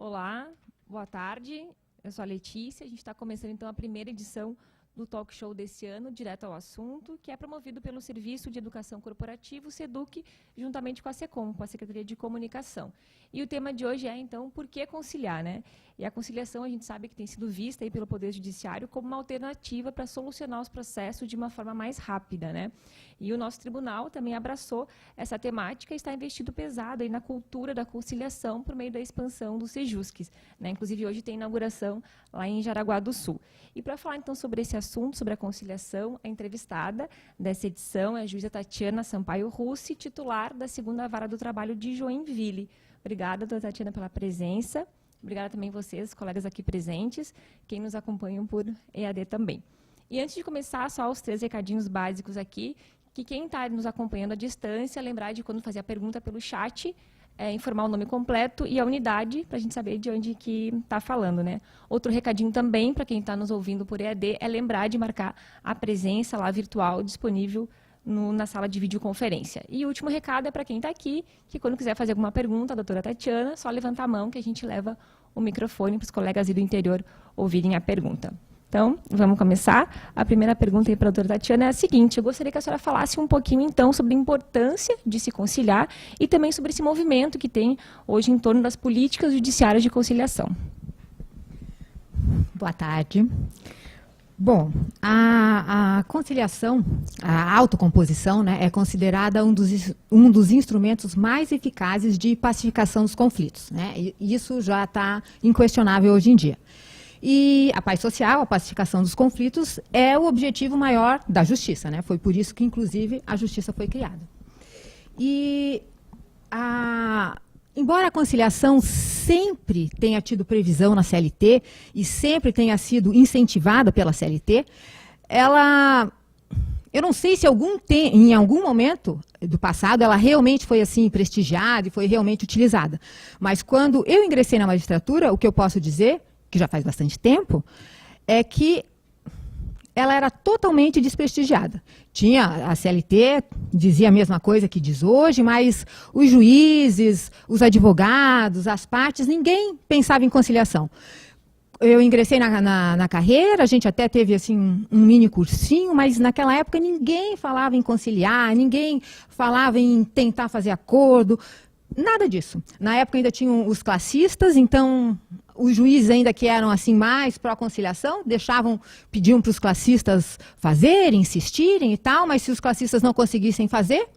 Olá, boa tarde. Eu sou a Letícia. A gente está começando, então, a primeira edição do talk show desse ano, Direto ao Assunto, que é promovido pelo Serviço de Educação Corporativo, SEDUC, juntamente com a SECOM, com a Secretaria de Comunicação. E o tema de hoje é, então, por que conciliar, né? E a conciliação, a gente sabe que tem sido vista aí pelo Poder Judiciário como uma alternativa para solucionar os processos de uma forma mais rápida, né? E o nosso tribunal também abraçou essa temática e está investido pesado aí na cultura da conciliação por meio da expansão dos Sejusques, né? Inclusive, hoje tem inauguração lá em Jaraguá do Sul. E para falar, então, sobre esse assunto, sobre a conciliação, a entrevistada dessa edição é a juíza Tatiana Sampaio Russi, titular da 2ª Vara do Trabalho de Joinville. Obrigada, doutora Tatiana, pela presença. Obrigada também vocês, colegas aqui presentes, quem nos acompanham por EAD também. E antes de começar, só os 3 recadinhos básicos aqui, que quem está nos acompanhando à distância, lembrar de quando fazer a pergunta pelo chat, informar o nome completo e a unidade, para a gente saber de onde que está falando, né? Outro recadinho também, para quem está nos ouvindo por EAD, é lembrar de marcar a presença lá virtual disponível na sala de videoconferência. E o último recado é para quem está aqui, que quando quiser fazer alguma pergunta, a doutora Tatiana, só levantar a mão que a gente leva o microfone para os colegas do interior ouvirem a pergunta. Então, vamos começar. A primeira pergunta para a doutora Tatiana é a seguinte: eu gostaria que a senhora falasse um pouquinho, então, sobre a importância de se conciliar e também sobre esse movimento que tem hoje em torno das políticas judiciárias de conciliação. Boa tarde. Bom, a conciliação, a autocomposição, né, é considerada um dos instrumentos mais eficazes de pacificação dos conflitos, né? E isso já está inquestionável hoje em dia. E a paz social, a pacificação dos conflitos, é o objetivo maior da justiça, né? Foi por isso que, inclusive, a justiça foi criada. E embora a conciliação sempre tenha tido previsão na CLT e sempre tenha sido incentivada pela CLT, eu não sei se em algum momento do passado ela realmente foi assim prestigiada e foi realmente utilizada. Mas quando eu ingressei na magistratura, o que eu posso dizer, que já faz bastante tempo, é que ela era totalmente desprestigiada. A CLT dizia a mesma coisa que diz hoje, mas os juízes, os advogados, as partes, ninguém pensava em conciliação. Eu ingressei na carreira, a gente até teve assim, um mini cursinho, mas naquela época ninguém falava em conciliar, ninguém falava em tentar fazer acordo, nada disso. Na época ainda tinham os classistas, então os juízes ainda que eram assim mais pró-conciliação, pediam para os classistas fazerem, insistirem e tal, mas se os classistas não conseguissem fazer,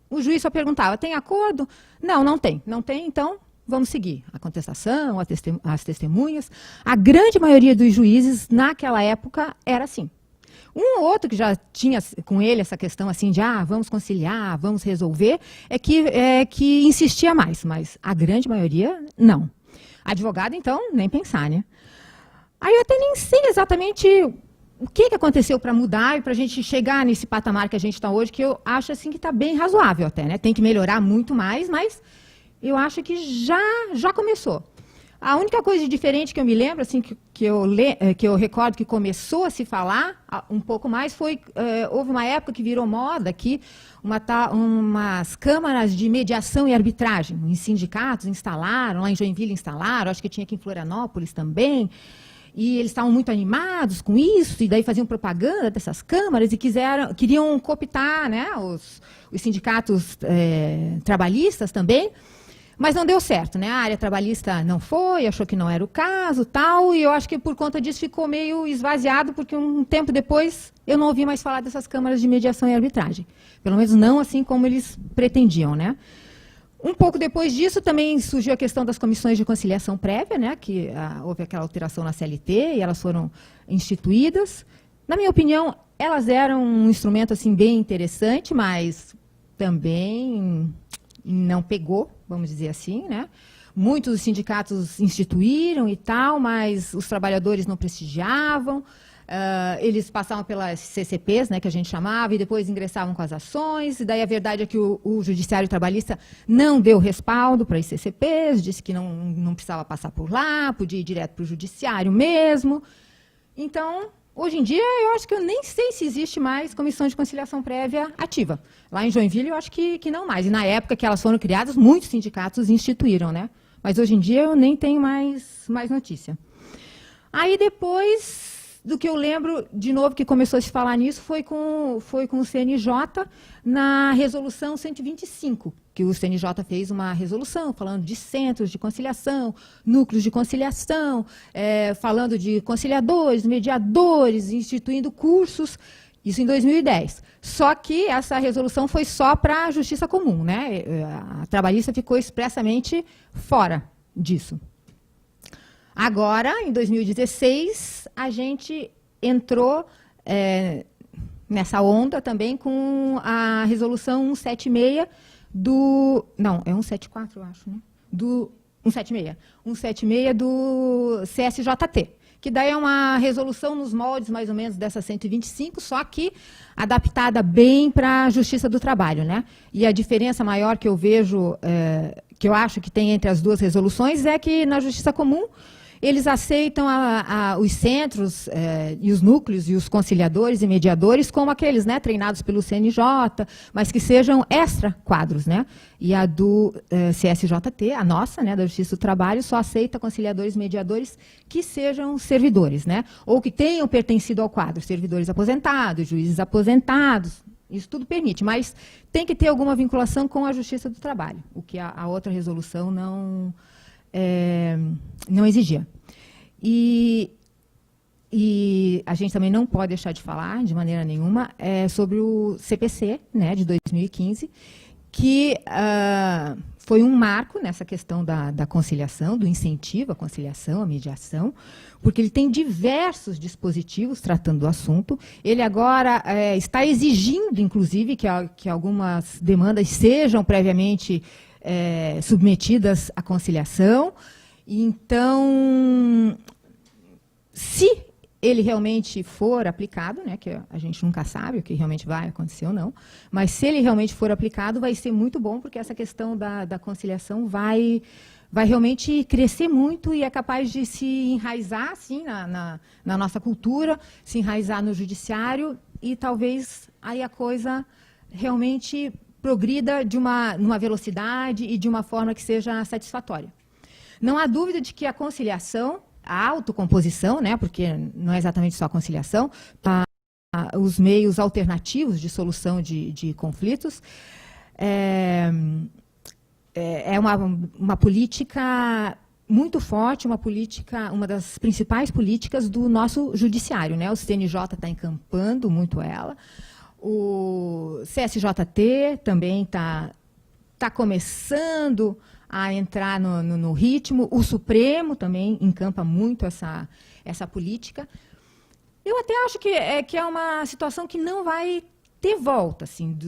o juiz só perguntava: tem acordo? Não, não tem. Não tem, então vamos seguir a contestação, as testemunhas. A grande maioria dos juízes naquela época era assim. Um ou outro que já tinha com ele essa questão assim de vamos conciliar, vamos resolver, é que insistia mais, mas a grande maioria não. Advogado, então, nem pensar, né? Aí eu até nem sei exatamente o que aconteceu para mudar e para a gente chegar nesse patamar que a gente está hoje, que eu acho assim que está bem razoável até, né? Tem que melhorar muito mais, mas eu acho que já começou. A única coisa diferente que eu me lembro, assim, que eu recordo que começou a se falar um pouco mais, houve uma época que virou moda aqui, umas câmaras de mediação e arbitragem. Em sindicatos instalaram, lá em Joinville instalaram, acho que tinha aqui em Florianópolis também. E eles estavam muito animados com isso, e daí faziam propaganda dessas câmaras e queriam cooptar, né, os sindicatos trabalhistas também. Mas não deu certo, né? A área trabalhista não foi, achou que não era o caso, tal, e eu acho que por conta disso ficou meio esvaziado, porque um tempo depois eu não ouvi mais falar dessas câmaras de mediação e arbitragem. Pelo menos não assim como eles pretendiam, né? Um pouco depois disso também surgiu a questão das comissões de conciliação prévia, né? Que houve aquela alteração na CLT e elas foram instituídas. Na minha opinião, elas eram um instrumento assim bem interessante, mas também não pegou, vamos dizer assim, né? Muitos sindicatos instituíram e tal, mas os trabalhadores não prestigiavam, eles passavam pelas CCPs, né, que a gente chamava, e depois ingressavam com as ações, e daí a verdade é que o Judiciário Trabalhista não deu respaldo para as CCPs, disse que não precisava passar por lá, podia ir direto para o Judiciário mesmo. Então, hoje em dia, eu acho que eu nem sei se existe mais comissão de conciliação prévia ativa. Lá em Joinville, eu acho que não mais. E na época que elas foram criadas, muitos sindicatos instituíram, né? Mas hoje em dia eu nem tenho mais notícia. Aí depois, do que eu lembro, de novo, que começou a se falar nisso, foi com o CNJ na resolução 125, que o CNJ fez uma resolução falando de centros de conciliação, núcleos de conciliação, falando de conciliadores, mediadores, instituindo cursos, isso em 2010. Só que essa resolução foi só para a justiça comum, né? A trabalhista ficou expressamente fora disso. Agora, em 2016, a gente entrou nessa onda também com a resolução 176 do... Não, é 174, eu acho, né? Do 176 do CSJT, que daí é uma resolução nos moldes, mais ou menos, dessa 125, só que adaptada bem para a Justiça do Trabalho, né? E a diferença maior que eu vejo, que eu acho que tem entre as duas resoluções, é que na Justiça Comum eles aceitam os centros e os núcleos e os conciliadores e mediadores como aqueles, né, treinados pelo CNJ, mas que sejam extra-quadros, né? E a do CSJT, a nossa, né, da Justiça do Trabalho, só aceita conciliadores e mediadores que sejam servidores, né? Ou que tenham pertencido ao quadro, servidores aposentados, juízes aposentados. Isso tudo permite, mas tem que ter alguma vinculação com a Justiça do Trabalho, o que a outra resolução não exigia. E a gente também não pode deixar de falar, de maneira nenhuma, sobre o CPC, né, de 2015, que foi um marco nessa questão da conciliação, do incentivo à conciliação, à mediação, porque ele tem diversos dispositivos tratando do assunto. Ele agora está exigindo, inclusive, que algumas demandas sejam previamente submetidas à conciliação. Então, se ele realmente for aplicado, né, que a gente nunca sabe o que realmente vai acontecer ou não, mas se ele realmente for aplicado, vai ser muito bom, porque essa questão da conciliação vai realmente crescer muito e é capaz de se enraizar, assim, na nossa cultura, se enraizar no judiciário e talvez aí a coisa realmente progrida numa velocidade e de uma forma que seja satisfatória. Não há dúvida de que a conciliação, a autocomposição, né, porque não é exatamente só a conciliação, os meios alternativos de solução de conflitos, é uma política muito forte, uma das principais políticas do nosso judiciário, né? O CNJ está encampando muito ela, o CSJT também está começando a entrar no ritmo, o Supremo também encampa muito essa política. Eu até acho que é uma situação que não vai ter volta, assim,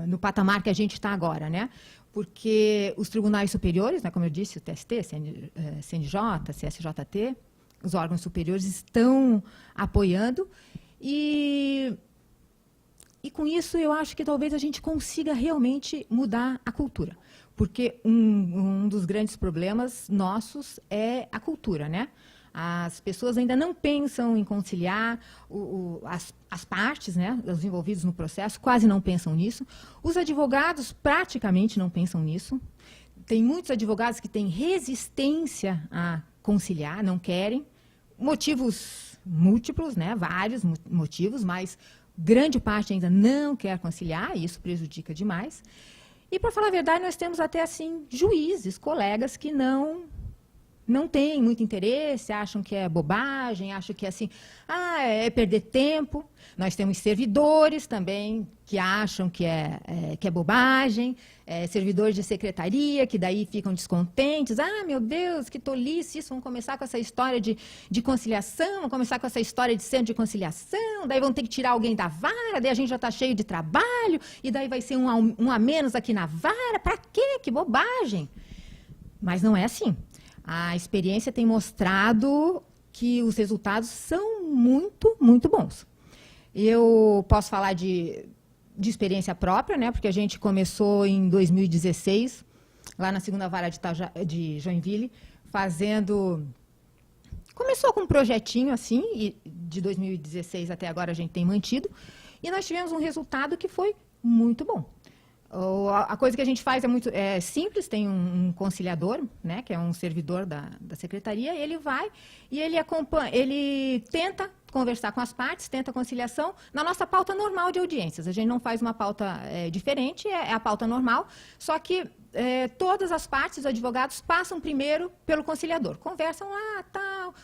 no patamar que a gente está agora, né? Porque os tribunais superiores, né, como eu disse, o TST, CNJ, CSJT, os órgãos superiores estão apoiando e com isso eu acho que talvez a gente consiga realmente mudar a cultura. Porque um dos grandes problemas nossos é a cultura, né? As pessoas ainda não pensam em conciliar, as partes, né, os envolvidos no processo, quase não pensam nisso. Os advogados praticamente não pensam nisso. Tem muitos advogados que têm resistência a conciliar, não querem. Motivos múltiplos, né, vários motivos, mas grande parte ainda não quer conciliar, e isso prejudica demais. E, para falar a verdade, nós temos até, assim, juízes, colegas que não têm muito interesse, acham que é bobagem, acham que assim, é perder tempo. Nós temos servidores também que acham que é bobagem, servidores de secretaria que daí ficam descontentes. Meu Deus, que tolice isso, vamos começar com essa história de conciliação, vamos começar com essa história de centro de conciliação, daí vão ter que tirar alguém da vara, daí a gente já está cheio de trabalho, e daí vai ser um a menos aqui na vara, para quê? Que bobagem! Mas não é assim. A experiência tem mostrado que os resultados são muito, muito bons. Eu posso falar de experiência própria, né, porque a gente começou em 2016, lá na segunda vara de Joinville, começou com um projetinho assim, e de 2016 até agora a gente tem mantido, e nós tivemos um resultado que foi muito bom. A coisa que a gente faz é muito simples, tem um conciliador, né, que é um servidor da secretaria, ele vai e ele acompanha, ele tenta conversar com as partes, tenta conciliação na nossa pauta normal de audiências. A gente não faz uma pauta diferente, é a pauta normal, só que todas as partes, os advogados, passam primeiro pelo conciliador. Conversam lá, tal,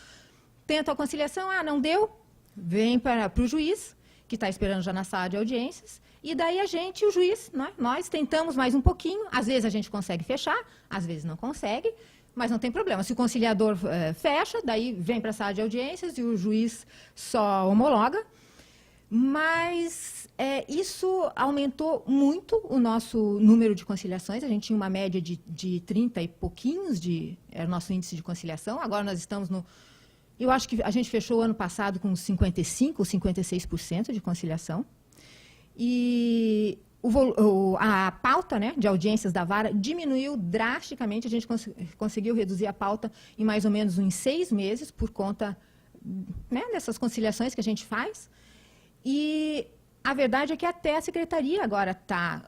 tentam a conciliação, não deu, vem para o juiz, que está esperando já na sala de audiências, e daí o juiz, nós tentamos mais um pouquinho, às vezes a gente consegue fechar, às vezes não consegue, mas não tem problema. Se o conciliador fecha, daí vem para a sala de audiências e o juiz só homologa. Mas isso aumentou muito o nosso número de conciliações. A gente tinha uma média de 30 e pouquinhos, era o nosso índice de conciliação. Agora nós estamos no... Eu acho que a gente fechou o ano passado com 55% ou 56% de conciliação. E a pauta, né, de audiências da vara diminuiu drasticamente. A gente conseguiu reduzir a pauta em mais ou menos uns 6 meses por conta, né, dessas conciliações que a gente faz. E a verdade é que até a secretaria agora está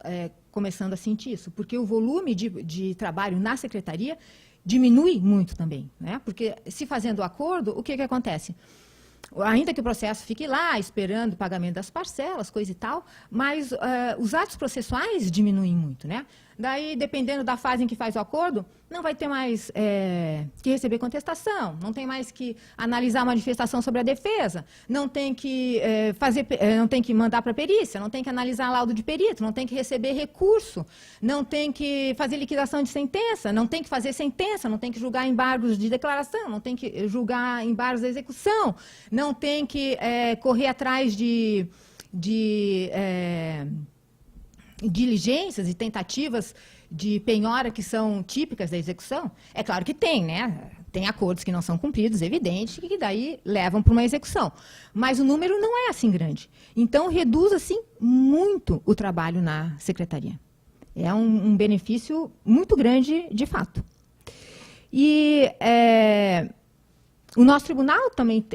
começando a sentir isso, porque o volume de trabalho na secretaria diminui muito também, né? Porque se fazendo o acordo, o que acontece? Ainda que o processo fique lá, esperando o pagamento das parcelas, coisa e tal, mas os atos processuais diminuem muito, né? Daí, dependendo da fase em que faz o acordo, não vai ter mais que receber contestação, não tem mais que analisar uma manifestação sobre a defesa, não tem que não tem que mandar para a perícia, não tem que analisar laudo de perito, não tem que receber recurso, não tem que fazer liquidação de sentença, não tem que fazer sentença, não tem que julgar embargos de declaração, não tem que julgar embargos da execução, não tem que correr atrás de diligências e tentativas de penhora que são típicas da execução. É claro que tem, né? Tem acordos que não são cumpridos, evidente, que daí levam para uma execução. Mas o número não é assim grande. Então, reduz, assim, muito o trabalho na secretaria. É um benefício muito grande, de fato. E o nosso tribunal também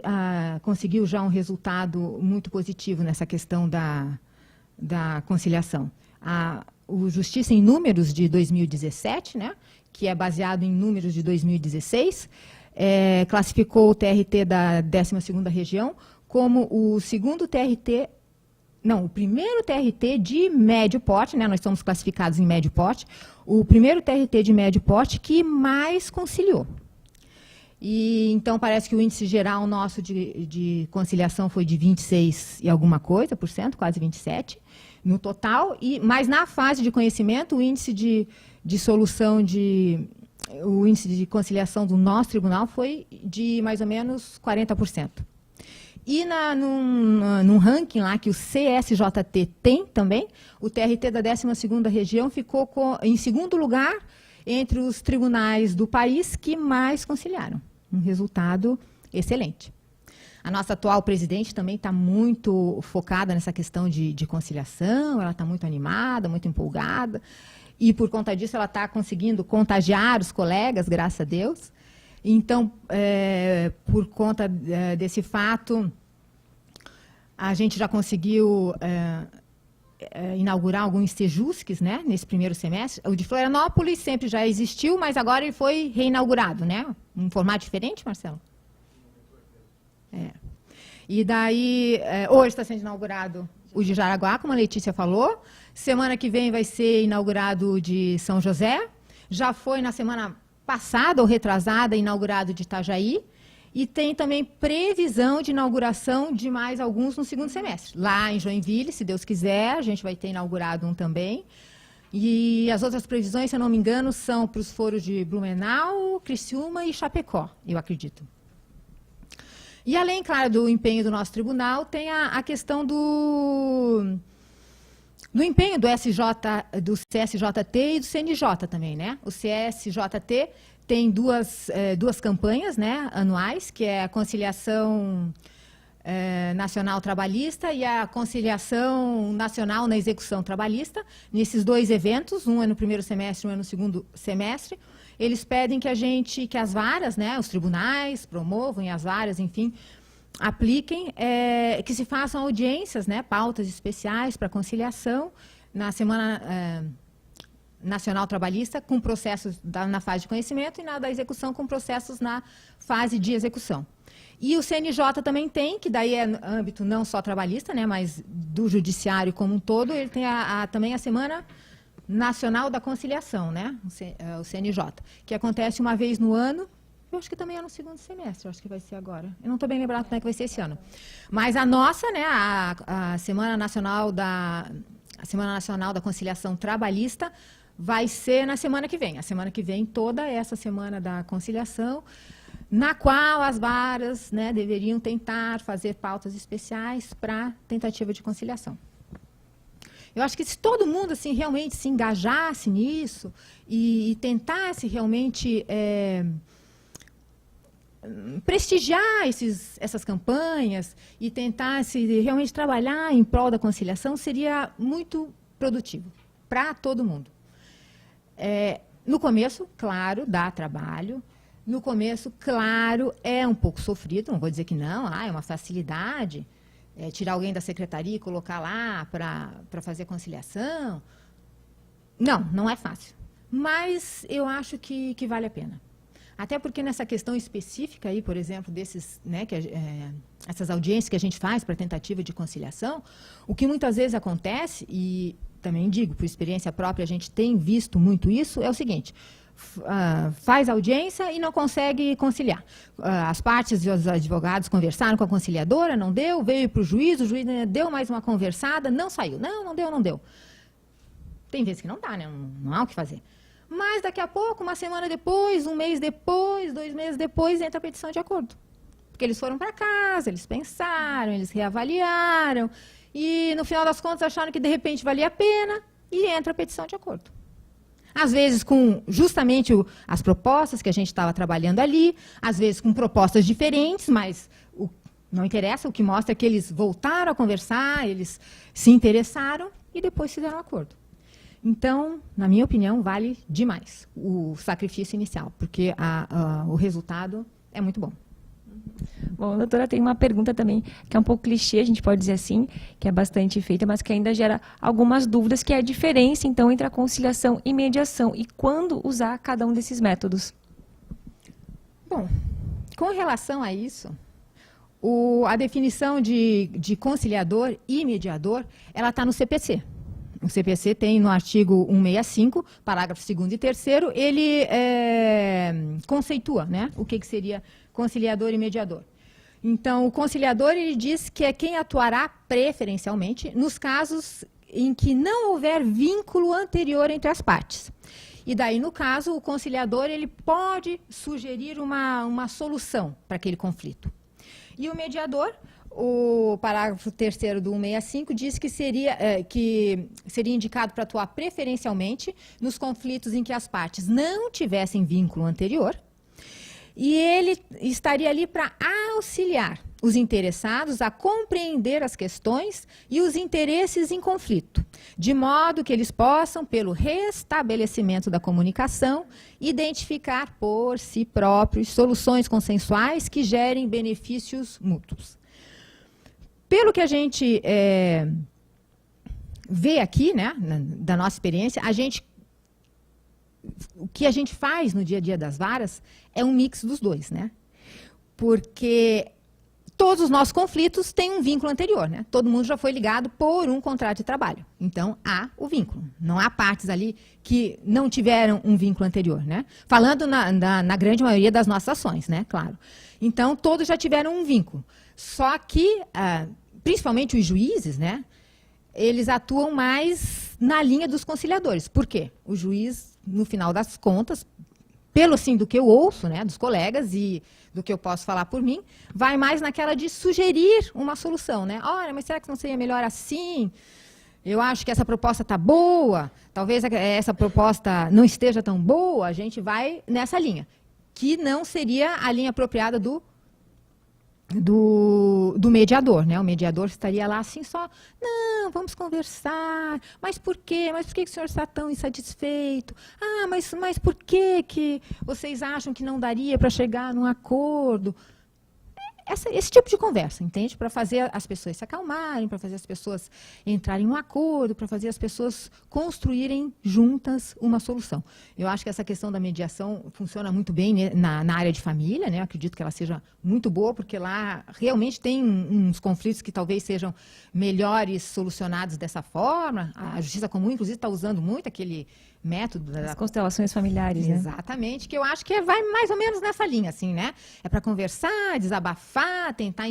conseguiu já um resultado muito positivo nessa questão da conciliação. O Justiça em Números de 2017, né, que é baseado em números de 2016, classificou o TRT da 12ª Região como o primeiro TRT de médio porte, né, nós somos classificados em médio porte, o primeiro TRT de médio porte que mais conciliou. E, então, parece que o índice geral nosso de conciliação foi de 26 e alguma coisa por cento, quase 27%, no total. Mas na fase de conhecimento, o índice de solução o índice de conciliação do nosso tribunal foi de mais ou menos 40%. E num ranking lá que o CSJT tem também, o TRT da 12ª Região ficou em segundo lugar entre os tribunais do país que mais conciliaram. Um resultado excelente. A nossa atual presidente também está muito focada nessa questão de conciliação, ela está muito animada, muito empolgada, e por conta disso ela está conseguindo contagiar os colegas, graças a Deus. Então, por conta desse fato, a gente já conseguiu inaugurar alguns Sejusques, né, nesse primeiro semestre. O de Florianópolis sempre já existiu, mas agora ele foi reinaugurado, né? Um formato diferente, Marcelo? E daí, hoje está sendo inaugurado o de Jaraguá, como a Letícia falou. Semana que vem vai ser inaugurado o de São José. Já foi na semana passada ou retrasada inaugurado de Itajaí. E tem também previsão de inauguração de mais alguns no segundo semestre. Lá em Joinville, se Deus quiser, a gente vai ter inaugurado um também. E as outras previsões, se eu não me engano, são para os foros de Blumenau, Criciúma e Chapecó, eu acredito. E além, claro, do empenho do nosso tribunal, tem a questão do empenho do CSJT e do CNJ também, né? O CSJT tem duas campanhas, né, anuais, que é a conciliação nacional trabalhista e a conciliação nacional na execução trabalhista. Nesses dois eventos, um é no primeiro semestre, um é no segundo semestre, eles pedem que as varas, né, os tribunais promovam e as varas, enfim, apliquem, que se façam audiências, né, pautas especiais para conciliação na Semana Nacional Trabalhista, com processos na fase de conhecimento, e na da execução, com processos na fase de execução. E o CNJ também tem, que daí é âmbito não só trabalhista, né, mas do judiciário como um todo, ele tem também a Semana Nacional da Conciliação, né, o CNJ, que acontece uma vez no ano. Eu acho que também é no segundo semestre, eu acho que vai ser agora. Eu não estou bem lembrado como é que vai ser esse ano. Mas a nossa, né, a Semana Nacional da Conciliação Trabalhista, vai ser na semana que vem. A semana que vem, toda essa Semana da Conciliação, na qual as varas, né, deveriam tentar fazer pautas especiais para tentativa de conciliação. Eu acho que se todo mundo assim, realmente se engajasse nisso e tentasse realmente prestigiar essas campanhas e tentasse realmente trabalhar em prol da conciliação, seria muito produtivo para todo mundo. No começo, claro, dá trabalho. No começo, claro, é um pouco sofrido, não vou dizer que não, é uma facilidade, tirar alguém da secretaria e colocar lá para fazer conciliação. Não, não é fácil. Mas eu acho que vale a pena. Até porque nessa questão específica aí, por exemplo, desses, né, essas audiências que a gente faz para tentativa de conciliação, o que muitas vezes acontece, e também digo, por experiência própria, a gente tem visto muito isso, é o seguinte: faz audiência e não consegue conciliar. As partes e os advogados conversaram com a conciliadora, não deu, veio para o juiz deu mais uma conversada, não saiu. Não deu. Tem vezes que não dá, né? Não há o que fazer. Mas daqui a pouco, uma semana depois, um mês depois, 2 meses depois, entra a petição de acordo. Porque eles foram para casa, eles pensaram, eles reavaliaram, e no final das contas acharam que de repente valia a pena, e entra a petição de acordo. Às vezes com justamente as propostas que a gente estava trabalhando ali, às vezes com propostas diferentes, mas não interessa, o que mostra é que eles voltaram a conversar, eles se interessaram e depois fizeram um acordo. Então, na minha opinião, vale demais o sacrifício inicial, porque o resultado é muito bom. Bom, doutora, tem uma pergunta também, que é um pouco clichê, a gente pode dizer assim, que é bastante feita, mas que ainda gera algumas dúvidas, que é a diferença, então, entre a conciliação e mediação, e quando usar cada um desses métodos. Bom, com relação a isso, a definição de conciliador e mediador, ela está no CPC. O CPC tem no artigo 165, parágrafo 2º e 3º, ele conceitua, né, o que seria conciliador e mediador. Então, o conciliador, ele diz que é quem atuará preferencialmente nos casos em que não houver vínculo anterior entre as partes. E daí, no caso, o conciliador, ele pode sugerir uma solução para aquele conflito. E o mediador, o parágrafo 3º do 165 diz que seria indicado para atuar preferencialmente nos conflitos em que as partes não tivessem vínculo anterior, e ele estaria ali para auxiliar os interessados a compreender as questões e os interesses em conflito, de modo que eles possam, pelo restabelecimento da comunicação, identificar por si próprios soluções consensuais que gerem benefícios mútuos. Pelo que a gente vê aqui, né, da nossa experiência, o que a gente faz no dia a dia das varas é um mix dos dois, né? Porque todos os nossos conflitos têm um vínculo anterior, né? Todo mundo já foi ligado por um contrato de trabalho. Então, há o vínculo. Não há partes ali que não tiveram um vínculo anterior, né? Falando na grande maioria das nossas ações, né? Claro. Então, todos já tiveram um vínculo. Só que, principalmente os juízes, né? Eles atuam mais na linha dos conciliadores. Por quê? O juiz, no final das contas, pelo assim do que eu ouço, né, dos colegas e do que eu posso falar por mim, vai mais naquela de sugerir uma solução, né? Olha, mas será que não seria melhor assim? Eu acho que essa proposta está boa, talvez essa proposta não esteja tão boa, a gente vai nessa linha, que não seria a linha apropriada do mediador, né? O mediador estaria lá assim só, não, vamos conversar, mas por quê? Mas por que o senhor está tão insatisfeito? Ah, mas por que vocês acham que não daria para chegar num acordo? esse tipo de conversa, entende? Para fazer as pessoas se acalmarem, para fazer as pessoas entrarem em um acordo, para fazer as pessoas construírem juntas uma solução. Eu acho que essa questão da mediação funciona muito bem, né, na área de família, né? Eu acredito que ela seja muito boa, porque lá realmente tem uns conflitos que talvez sejam melhores solucionados dessa forma. A Justiça Comum, inclusive, está usando muito aquele método As constelações familiares, né? Exatamente, que eu acho que vai mais ou menos nessa linha, assim, né? É para conversar, desabafar, tentar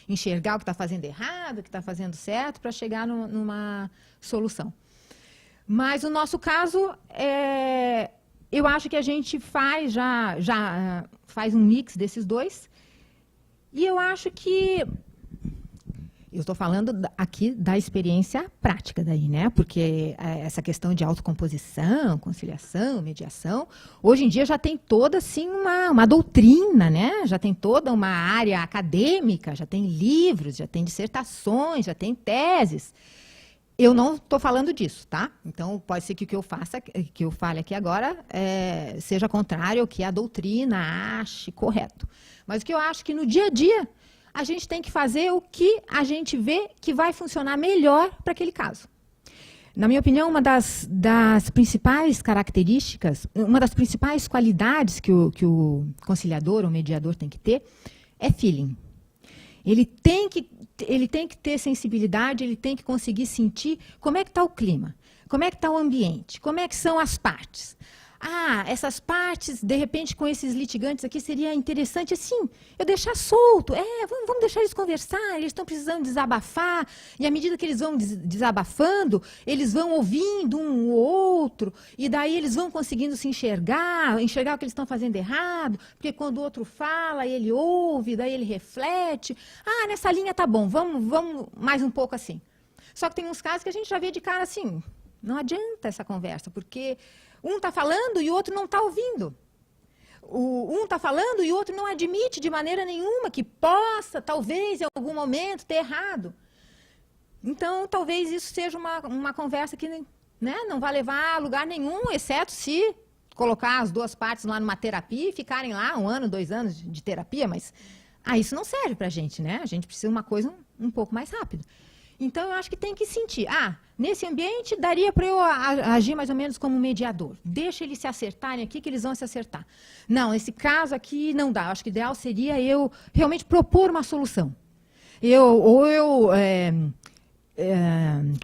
enxergar o que está fazendo errado, o que está fazendo certo, para chegar numa solução. Mas o nosso caso, eu acho que a gente já faz um mix desses dois, e eu acho que eu estou falando aqui da experiência prática daí, né? Porque essa questão de autocomposição, conciliação, mediação, hoje em dia já tem toda, assim, uma doutrina, né? Já tem toda uma área acadêmica, já tem livros, já tem dissertações, já tem teses. Eu não estou falando disso, tá? Então, pode ser que o que eu fale aqui agora seja contrário ao que a doutrina ache correto. Mas o que eu acho que no dia a dia a gente tem que fazer o que a gente vê que vai funcionar melhor para aquele caso. Na minha opinião, uma das principais características, uma das principais qualidades que o conciliador ou mediador tem que ter é feeling. Ele tem que ter sensibilidade, ele tem que conseguir sentir como é que está o clima, como é que está o ambiente, como é que são as partes. Essas partes, de repente, com esses litigantes aqui, seria interessante, assim, eu deixar solto. Vamos deixar eles conversar, eles estão precisando desabafar, e à medida que eles vão desabafando, eles vão ouvindo um ou outro, e daí eles vão conseguindo se enxergar o que eles estão fazendo errado, porque quando o outro fala, ele ouve, daí ele reflete. Nessa linha tá bom, vamos mais um pouco assim. Só que tem uns casos que a gente já vê de cara assim, não adianta essa conversa, porque um está falando e o outro não está ouvindo. Um está falando e o outro não admite de maneira nenhuma que possa, talvez, em algum momento, ter errado. Então, talvez isso seja uma conversa que, né, não vai levar a lugar nenhum, exceto se colocar as duas partes lá numa terapia e ficarem lá 1 ano, 2 anos de terapia, mas isso não serve para a gente, né? A gente precisa de uma coisa um pouco mais rápida. Então, eu acho que tem que sentir. Nesse ambiente, daria para eu agir mais ou menos como mediador. Deixa eles se acertarem aqui, que eles vão se acertar. Não, esse caso aqui não dá. Eu acho que o ideal seria eu realmente propor uma solução.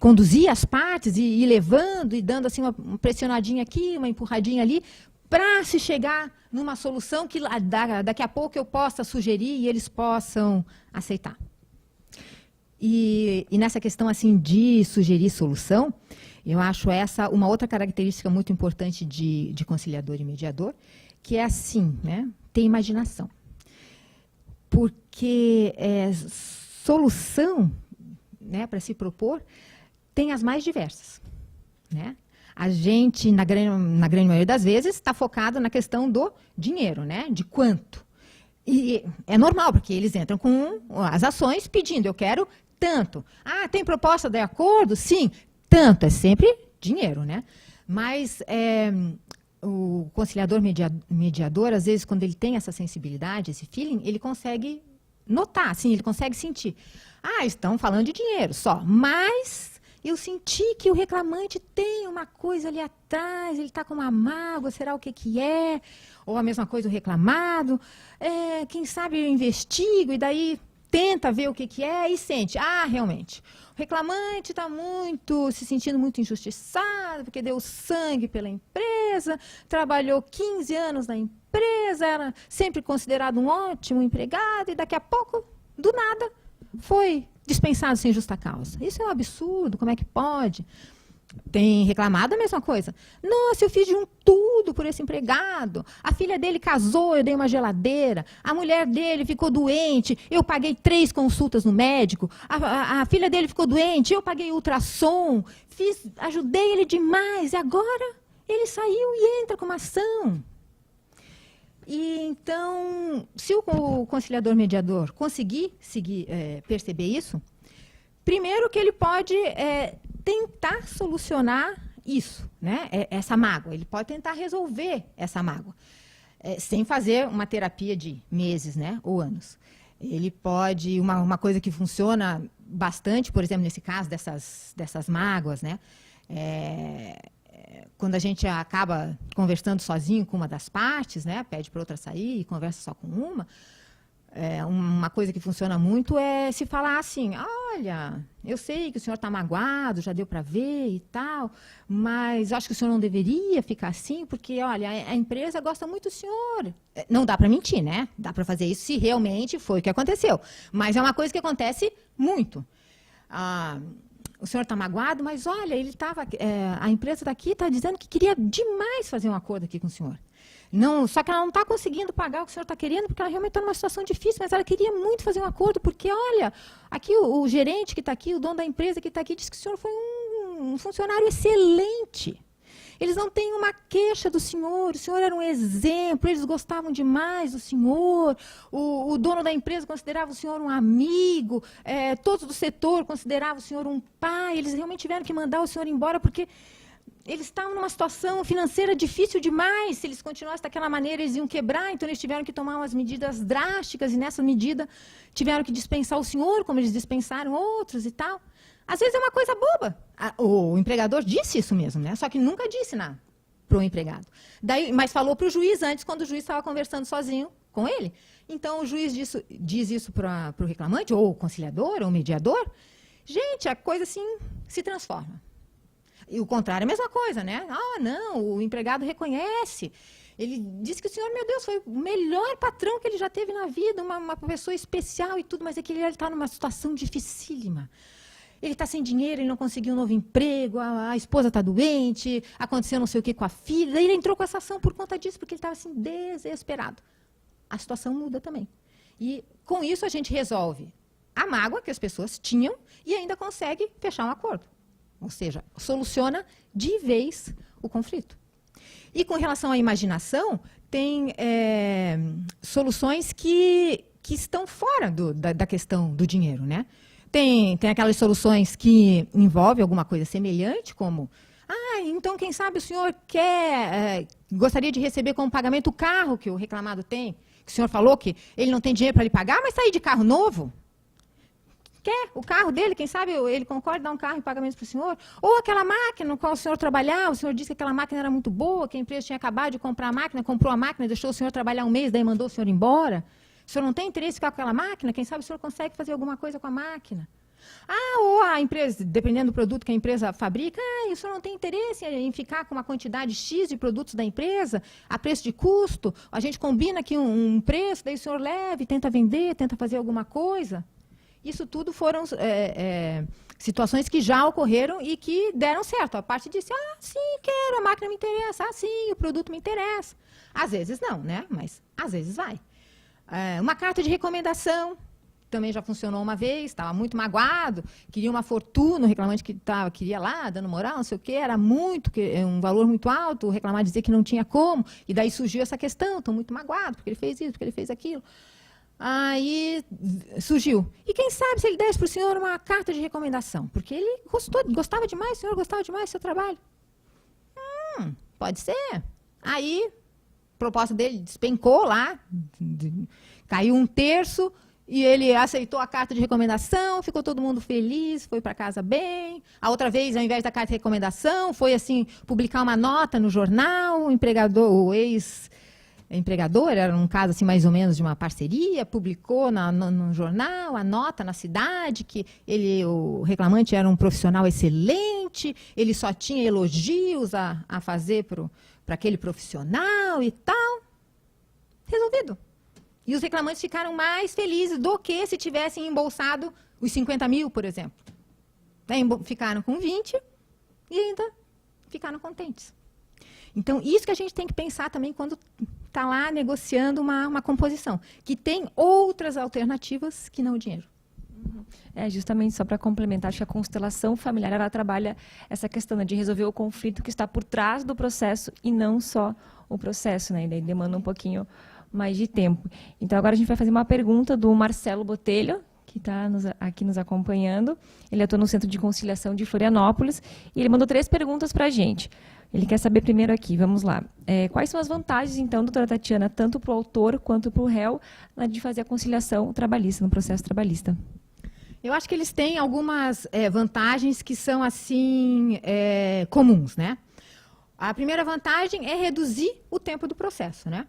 Conduzir as partes e ir levando e dando assim, uma pressionadinha aqui, uma empurradinha ali, para se chegar numa solução que daqui a pouco eu possa sugerir e eles possam aceitar. E nessa questão assim de sugerir solução, eu acho essa uma outra característica muito importante de conciliador e mediador, que é assim, né? Ter imaginação. Porque solução, né, para se propor, tem as mais diversas, né? A gente, na grande maioria das vezes, está focado na questão do dinheiro, né? De quanto. E é normal, porque eles entram com as ações pedindo, eu quero tanto. Tem proposta de acordo? Sim, tanto. É sempre dinheiro, né? Mas o conciliador mediador, às vezes, quando ele tem essa sensibilidade, esse feeling, ele consegue notar, assim, ele consegue sentir. Estão falando de dinheiro só, mas eu senti que o reclamante tem uma coisa ali atrás, ele está com uma mágoa, será o que é? Ou a mesma coisa o reclamado. Quem sabe eu investigo e daí tenta ver o que é e sente. Realmente, o reclamante está se sentindo muito injustiçado, porque deu sangue pela empresa, trabalhou 15 anos na empresa, era sempre considerado um ótimo empregado, e daqui a pouco, do nada, foi dispensado sem justa causa. Isso é um absurdo, como é que pode? Tem reclamado a mesma coisa. Nossa, eu fiz de tudo por esse empregado. A filha dele casou, eu dei uma geladeira. A mulher dele ficou doente, eu paguei 3 consultas no médico. A filha dele ficou doente, eu paguei ultrassom. Ajudei ele demais. E agora ele saiu e entra com uma ação. E então, se o conciliador mediador conseguir perceber isso, primeiro que ele pode tentar solucionar isso, né? Essa mágoa. Ele pode tentar resolver essa mágoa, sem fazer uma terapia de meses, né? Ou anos. Ele pode, uma coisa que funciona bastante, por exemplo, nesse caso dessas mágoas, né? Quando a gente acaba conversando sozinho com uma das partes, né? Pede para outra sair e conversa só com uma coisa que funciona muito é se falar assim, olha, eu sei que o senhor está magoado, já deu para ver e tal, mas acho que o senhor não deveria ficar assim, porque, olha, a empresa gosta muito do senhor. Não dá para mentir, né? Dá para fazer isso se realmente foi o que aconteceu. Mas é uma coisa que acontece muito. O senhor está magoado, mas, olha, a empresa daqui está dizendo que queria demais fazer um acordo aqui com o senhor. Não, só que ela não está conseguindo pagar o que o senhor está querendo, porque ela realmente está numa situação difícil, mas ela queria muito fazer um acordo, porque, olha, aqui o gerente que está aqui, o dono da empresa que está aqui, disse que o senhor foi um funcionário excelente. Eles não têm uma queixa do senhor, o senhor era um exemplo, eles gostavam demais do senhor, o dono da empresa considerava o senhor um amigo, todos do setor consideravam o senhor um pai, eles realmente tiveram que mandar o senhor embora, porque eles estavam numa situação financeira difícil demais. Se eles continuassem daquela maneira, eles iam quebrar. Então, eles tiveram que tomar umas medidas drásticas. E, nessa medida, tiveram que dispensar o senhor, como eles dispensaram outros e tal. Às vezes, é uma coisa boba. O empregador disse isso mesmo, né? Só que nunca disse nada para o empregado. Mas falou para o juiz antes, quando o juiz estava conversando sozinho com ele. Então, o juiz diz isso para o reclamante, ou o conciliador, ou o mediador. Gente, a coisa, assim, se transforma. E o contrário é a mesma coisa, né? Não, o empregado reconhece. Ele disse que o senhor, meu Deus, foi o melhor patrão que ele já teve na vida, uma pessoa especial e tudo, mas é que ele está numa situação dificílima. Ele está sem dinheiro, ele não conseguiu um novo emprego, a esposa está doente, aconteceu não sei o que com a filha. Daí ele entrou com essa ação por conta disso, porque ele estava assim, desesperado. A situação muda também. E com isso a gente resolve a mágoa que as pessoas tinham e ainda consegue fechar um acordo. Ou seja, soluciona de vez o conflito. E com relação à imaginação, tem soluções que estão fora da questão do dinheiro, né? Tem aquelas soluções que envolvem alguma coisa semelhante, como, então, quem sabe o senhor gostaria de receber como pagamento o carro que o reclamado tem, que o senhor falou que ele não tem dinheiro para lhe pagar, mas sair de carro novo. Quer o carro dele, quem sabe ele concorda em dar um carro em pagamento para o senhor? Ou aquela máquina no qual o senhor trabalhava, o senhor disse que aquela máquina era muito boa, que a empresa tinha acabado de comprar a máquina, comprou a máquina, deixou o senhor trabalhar um mês, daí mandou o senhor embora. O senhor não tem interesse em ficar com aquela máquina? Quem sabe o senhor consegue fazer alguma coisa com a máquina? Ou a empresa, dependendo do produto que a empresa fabrica, o senhor não tem interesse em ficar com uma quantidade X de produtos da empresa, a preço de custo, a gente combina aqui um preço, daí o senhor leva e tenta vender, tenta fazer alguma coisa. Isso tudo foram situações que já ocorreram e que deram certo. A parte disse, sim, quero, a máquina me interessa, sim, o produto me interessa. Às vezes não, né? Mas às vezes vai. Uma carta de recomendação também já funcionou uma vez, estava muito magoado, queria uma fortuna, o reclamante queria lá, dando moral, não sei o quê, era um valor muito alto, o reclamante dizia que não tinha como, e daí surgiu essa questão, estou muito magoado, porque ele fez isso, porque ele fez aquilo. Aí surgiu. E quem sabe se ele desse para o senhor uma carta de recomendação? Porque ele gostava demais, o senhor gostava demais do seu trabalho. Pode ser. Aí, a proposta dele despencou lá, caiu 1/3, e ele aceitou a carta de recomendação, ficou todo mundo feliz, foi para casa bem. A outra vez, ao invés da carta de recomendação, foi assim, publicar uma nota no jornal, o ex-empregador, era um caso assim, mais ou menos de uma parceria, publicou no jornal a nota na cidade, que o reclamante era um profissional excelente, ele só tinha elogios a fazer para aquele profissional e tal. Resolvido. E os reclamantes ficaram mais felizes do que se tivessem embolsado os 50 mil, por exemplo. Daí ficaram com 20 e ainda ficaram contentes. Então, isso que a gente tem que pensar também quando está lá negociando uma composição, que tem outras alternativas que não o dinheiro. Justamente só para complementar, acho que a constelação familiar ela trabalha essa questão, né, de resolver o conflito que está por trás do processo e não só o processo, né? E daí demanda um pouquinho mais de tempo. Então, agora a gente vai fazer uma pergunta do Marcelo Botelho, que está aqui nos acompanhando. Ele atua no Centro de Conciliação de Florianópolis e ele mandou 3 perguntas para a gente. Ele quer saber primeiro aqui, vamos lá. Quais são as vantagens, então, doutora Tatiana, tanto para o autor quanto para o réu, de fazer a conciliação trabalhista, no processo trabalhista? Eu acho que eles têm algumas vantagens que são, assim, comuns, né? A primeira vantagem é reduzir o tempo do processo, né?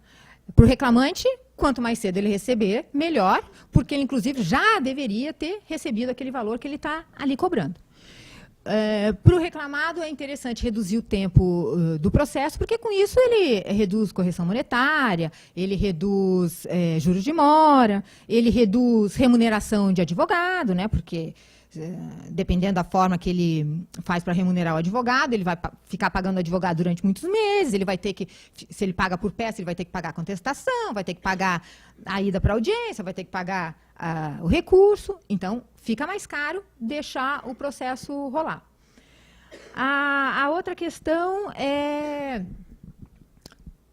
Para o reclamante, quanto mais cedo ele receber, melhor, porque ele, inclusive, já deveria ter recebido aquele valor que ele está ali cobrando. Para o reclamado, é interessante reduzir o tempo do processo, porque com isso ele reduz correção monetária, ele reduz juros de mora, ele reduz remuneração de advogado, né? Porque dependendo da forma que ele faz para remunerar o advogado, ele vai ficar pagando o advogado durante muitos meses, ele vai ter que, se ele paga por peça, ele vai ter que pagar a contestação, vai ter que pagar a ida para a audiência, vai ter que pagar o recurso, então fica mais caro deixar o processo rolar. A outra questão é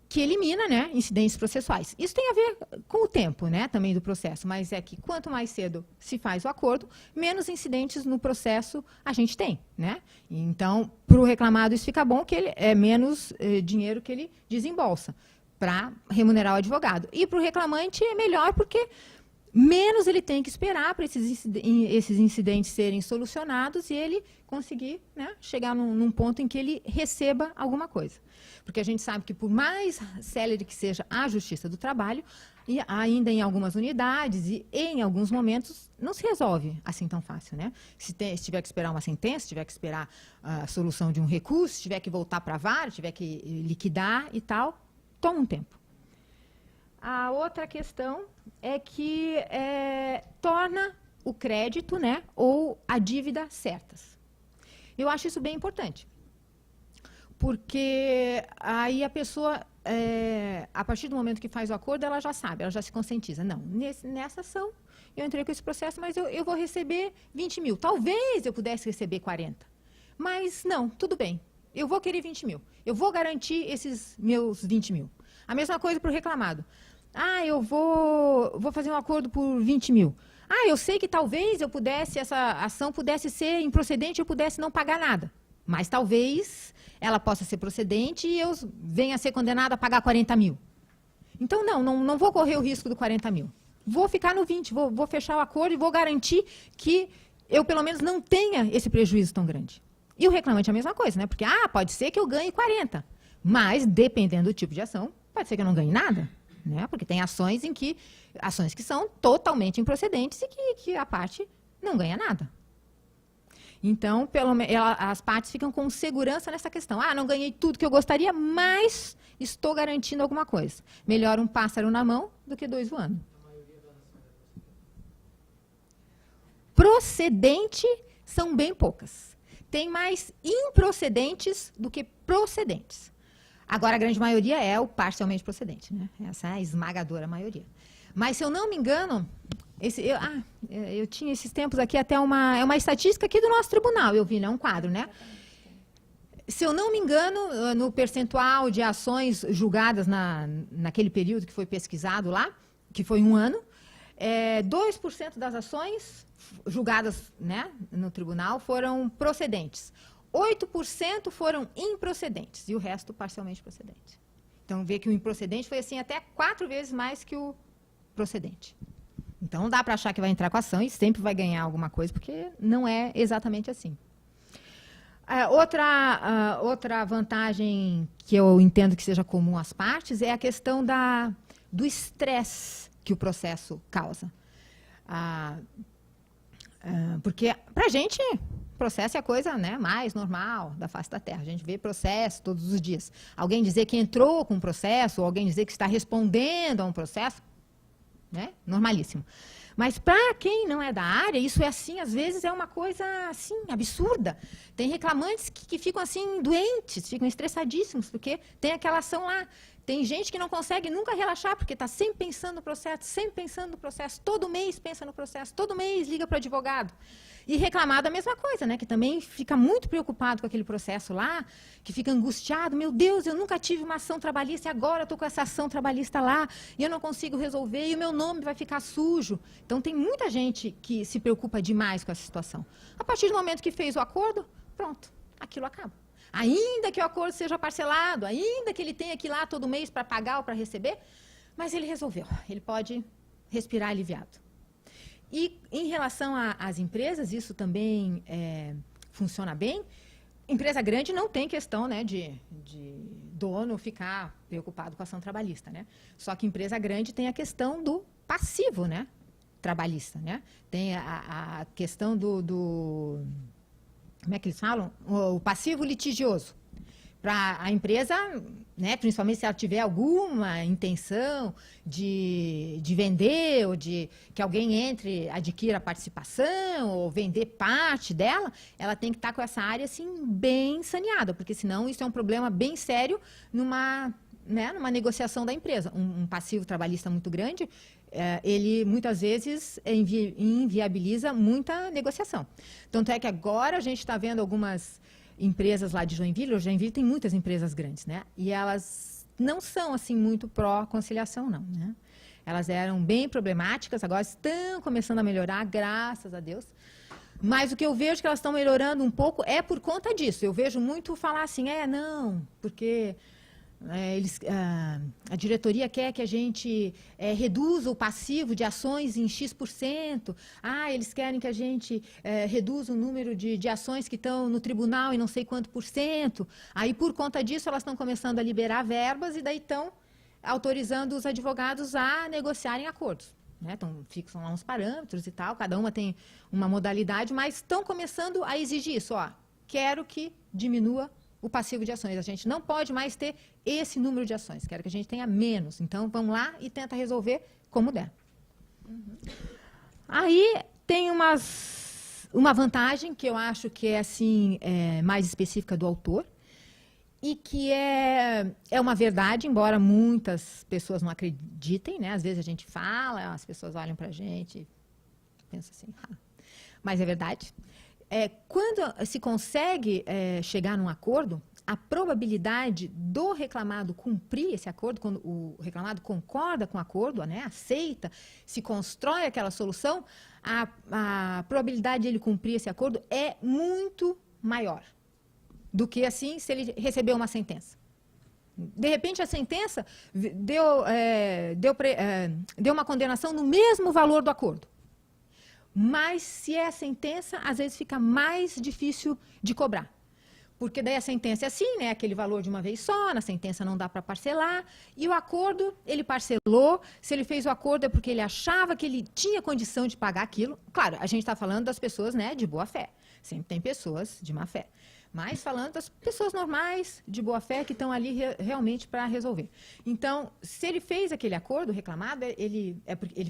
que elimina, né, incidentes processuais. Isso tem a ver com o tempo, né, também do processo, mas é que quanto mais cedo se faz o acordo, menos incidentes no processo a gente tem, né? Então, para o reclamado isso fica bom, que ele é menos dinheiro que ele desembolsa para remunerar o advogado. E para o reclamante é melhor porque menos ele tem que esperar para esses incidentes serem solucionados e ele conseguir, né, chegar num ponto em que ele receba alguma coisa. Porque a gente sabe que, por mais célere que seja a justiça do trabalho, e ainda em algumas unidades e em alguns momentos, não se resolve assim tão fácil, né? Se tiver que esperar uma sentença, se tiver que esperar a solução de um recurso, se tiver que voltar para a vara, se tiver que liquidar e tal, toma um tempo. A outra questão é que torna o crédito, né, ou a dívida certas. Eu acho isso bem importante. Porque aí a pessoa, a partir do momento que faz o acordo, ela já sabe, ela já se conscientiza. Não, nessa ação, eu entrei com esse processo, mas eu vou receber 20 mil. Talvez eu pudesse receber 40. Mas não, tudo bem. Eu vou querer 20 mil. Eu vou garantir esses meus 20 mil. A mesma coisa para o reclamado. Eu vou fazer um acordo por 20 mil. Eu sei que talvez essa ação pudesse ser improcedente, eu pudesse não pagar nada. Mas talvez ela possa ser procedente e eu venha a ser condenada a pagar 40 mil. Então, não vou correr o risco do 40 mil. Vou ficar no 20, vou fechar o acordo e vou garantir que eu, pelo menos, não tenha esse prejuízo tão grande. E o reclamante é a mesma coisa, né? Porque, pode ser que eu ganhe 40. Mas, dependendo do tipo de ação, pode ser que eu não ganhe nada. Né? Porque tem ações que são totalmente improcedentes e que a parte não ganha nada. Então, as partes ficam com segurança nessa questão. Não ganhei tudo que eu gostaria, mas estou garantindo alguma coisa. Melhor um pássaro na mão do que 2 voando. Procedente são bem poucas. Tem mais improcedentes do que procedentes. Agora, a grande maioria é o parcialmente procedente, né? Essa é a esmagadora maioria. Mas, se eu não me engano, eu tinha esses tempos aqui até uma estatística aqui do nosso tribunal, eu vi, né? Um quadro, né? Se eu não me engano, no percentual de ações julgadas naquele período que foi pesquisado lá, que foi 1 ano, 2% das ações julgadas, né, no tribunal foram procedentes. 8% foram improcedentes e o resto parcialmente procedente. Então, vê que o improcedente foi assim até 4 vezes mais que o procedente. Então, não dá para achar que vai entrar com a ação e sempre vai ganhar alguma coisa, porque não é exatamente assim. Outra vantagem que eu entendo que seja comum às partes é a questão do estresse que o processo causa. Porque, para a gente, processo é a coisa, né, mais normal da face da Terra. A gente vê processo todos os dias. Alguém dizer que entrou com um processo, ou alguém dizer que está respondendo a um processo, né, normalíssimo. Mas para quem não é da área, isso é assim, às vezes é uma coisa assim, absurda. Tem reclamantes que ficam assim, doentes, ficam estressadíssimos, porque tem aquela ação lá Tem gente que não consegue nunca relaxar, porque está sempre pensando no processo, sempre pensando no processo. Todo mês pensa no processo, todo mês liga para o advogado. E reclamar da mesma coisa, né? Que também fica muito preocupado com aquele processo lá, que fica angustiado. Meu Deus, eu nunca tive uma ação trabalhista e agora eu estou com essa ação trabalhista lá e eu não consigo resolver e o meu nome vai ficar sujo. Então, tem muita gente que se preocupa demais com essa situação. A partir do momento que fez o acordo, pronto, aquilo acaba. Ainda que o acordo seja parcelado, ainda que ele tenha que ir lá todo mês para pagar ou para receber, mas ele resolveu. Ele pode respirar aliviado. E em relação às empresas, isso também funciona bem. Empresa grande não tem questão, né, de dono ficar preocupado com a ação trabalhista, né? Só que empresa grande tem a questão do passivo, né, trabalhista, né? Tem a questão do como é que eles falam? O passivo litigioso. Para a empresa, né, principalmente se ela tiver alguma intenção de vender, ou de que alguém entre, adquira a participação, ou vender parte dela, ela tem que estar com essa área assim, bem saneada, porque senão isso é um problema bem sério numa negociação da empresa. Um passivo trabalhista muito grande, ele muitas vezes inviabiliza muita negociação. Tanto é que agora a gente está vendo algumas empresas lá de Joinville. O Joinville tem muitas empresas grandes, né? E elas não são assim muito pró-conciliação, não, né? Elas eram bem problemáticas, agora estão começando a melhorar, graças a Deus. Mas o que eu vejo que elas estão melhorando um pouco é por conta disso. Eu vejo muito falar assim, não, porque a diretoria quer que a gente reduza o passivo de ações em X%. Eles querem que a gente reduza o número de ações que estão no tribunal em não sei quanto por cento. Aí, por conta disso, elas estão começando a liberar verbas e daí estão autorizando os advogados a negociarem acordos. Né? Então, fixam lá uns parâmetros e tal, cada uma tem uma modalidade, mas estão começando a exigir isso. Quero que diminua o passivo de ações. A gente não pode mais ter esse número de ações. Quero que a gente tenha menos. Então, vamos lá e tenta resolver como der. Uhum. Aí, tem uma vantagem que eu acho que é assim, mais específica do autor e que é uma verdade, embora muitas pessoas não acreditem, né? Às vezes a gente fala, as pessoas olham para a gente e pensam assim, mas é verdade. Quando se consegue chegar num acordo, a probabilidade do reclamado cumprir esse acordo, quando o reclamado concorda com o acordo, né, aceita, se constrói aquela solução, a probabilidade de ele cumprir esse acordo é muito maior do que assim se ele recebeu uma sentença. De repente, a sentença deu uma condenação no mesmo valor do acordo. Mas, se é a sentença, às vezes fica mais difícil de cobrar. Porque daí a sentença é assim, né? Aquele valor de uma vez só, na sentença não dá para parcelar. E o acordo, ele parcelou. Se ele fez o acordo é porque ele achava que ele tinha condição de pagar aquilo. Claro, a gente está falando das pessoas, né, de boa fé. Sempre tem pessoas de má fé. Mas falando das pessoas normais, de boa fé, que estão ali realmente para resolver. Então, se ele fez aquele acordo reclamado, ele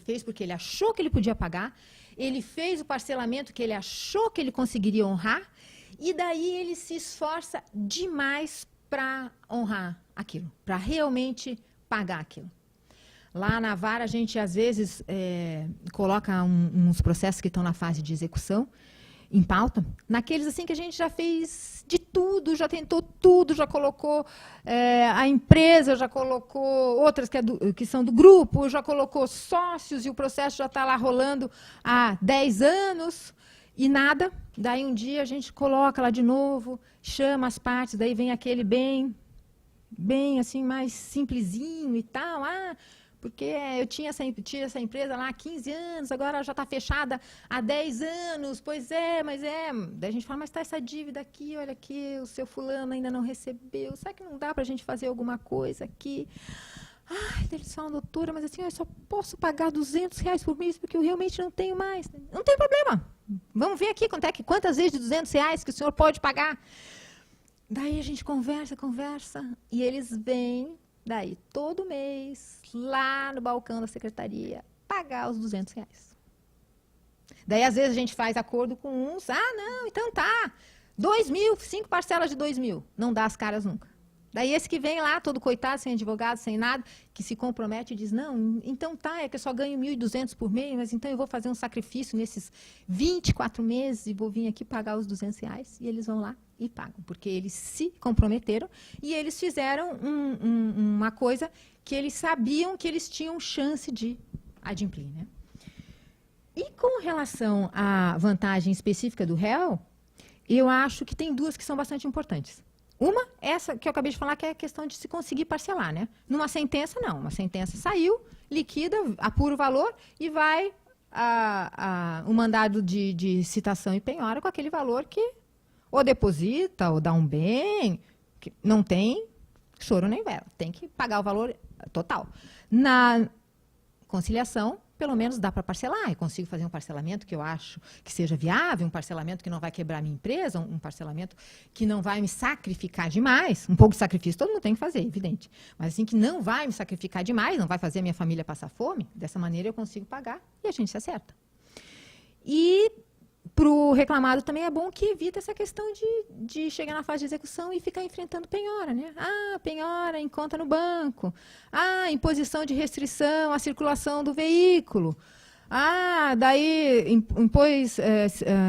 fez porque ele achou que ele podia pagar, ele fez o parcelamento que ele achou que ele conseguiria honrar, e daí ele se esforça demais para honrar aquilo, para realmente pagar aquilo. Lá na vara, a gente, às vezes, coloca uns processos que estão na fase de execução, em pauta, naqueles assim que a gente já fez de tudo, já tentou tudo, já colocou a empresa, já colocou outras que são do grupo, já colocou sócios e o processo já está lá rolando há 10 anos e nada. Daí um dia a gente coloca lá de novo, chama as partes, daí vem aquele bem assim, mais simplesinho e tal, porque eu tinha essa empresa lá há 15 anos, agora já está fechada há 10 anos, pois mas Daí a gente fala, mas está essa dívida aqui, olha aqui, o seu fulano ainda não recebeu, será que não dá para a gente fazer alguma coisa aqui? Eles falam, doutora, mas assim, eu só posso pagar R$200 por mês, porque eu realmente não tenho mais. Não tem problema, vamos ver aqui quantas vezes de R$200 que o senhor pode pagar. Daí a gente conversa, e eles vêm, daí, todo mês, lá no balcão da secretaria, pagar os R$200. Daí, às vezes, a gente faz acordo com uns. Não, então tá. 2.000, 5 parcelas de 2.000. Não dá as caras nunca. Daí esse que vem lá, todo coitado, sem advogado, sem nada, que se compromete e diz, não, então tá, é que eu só ganho 1.200 por mês, mas então eu vou fazer um sacrifício nesses 24 meses e vou vir aqui pagar os R$200. E eles vão lá e pagam, porque eles se comprometeram e eles fizeram uma coisa que eles sabiam que eles tinham chance de adimplir, né? E com relação à vantagem específica do réu, eu acho que tem duas que são bastante importantes. Uma, essa que eu acabei de falar, que é a questão de se conseguir parcelar, né? Numa sentença, não. Uma sentença saiu, liquida, apura o valor e vai o mandado de citação e penhora com aquele valor que ou deposita ou dá um bem, que não tem choro nem vela. Tem que pagar o valor total. Na conciliação, pelo menos dá para parcelar. Eu consigo fazer um parcelamento que eu acho que seja viável, um parcelamento que não vai quebrar a minha empresa, um parcelamento que não vai me sacrificar demais. Um pouco de sacrifício todo mundo tem que fazer, evidente. Mas assim, que não vai me sacrificar demais, não vai fazer a minha família passar fome. Dessa maneira eu consigo pagar e a gente se acerta. E para o reclamado também é bom que evita essa questão de chegar na fase de execução e ficar enfrentando penhora, né? Ah, penhora em conta no banco. Ah, imposição de restrição à circulação do veículo. Ah, daí impôs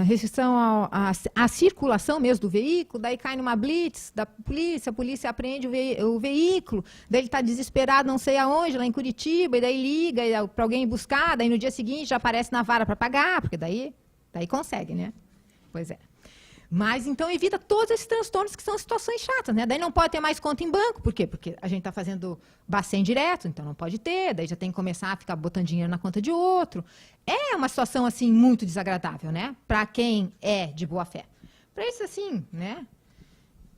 restrição à circulação mesmo do veículo, daí cai numa blitz da polícia, a polícia apreende o veículo, daí ele está desesperado não sei aonde, lá em Curitiba, e daí liga para alguém buscar, daí no dia seguinte já aparece na vara para pagar, porque daí consegue, né? Pois é. Mas, então, evita todos esses transtornos que são situações chatas, né? Daí não pode ter mais conta em banco. Por quê? Porque a gente está fazendo Bacen direto, então não pode ter. Daí já tem que começar a ficar botando dinheiro na conta de outro. É uma situação, assim, muito desagradável, né? Para quem é de boa fé. Para isso, assim, né?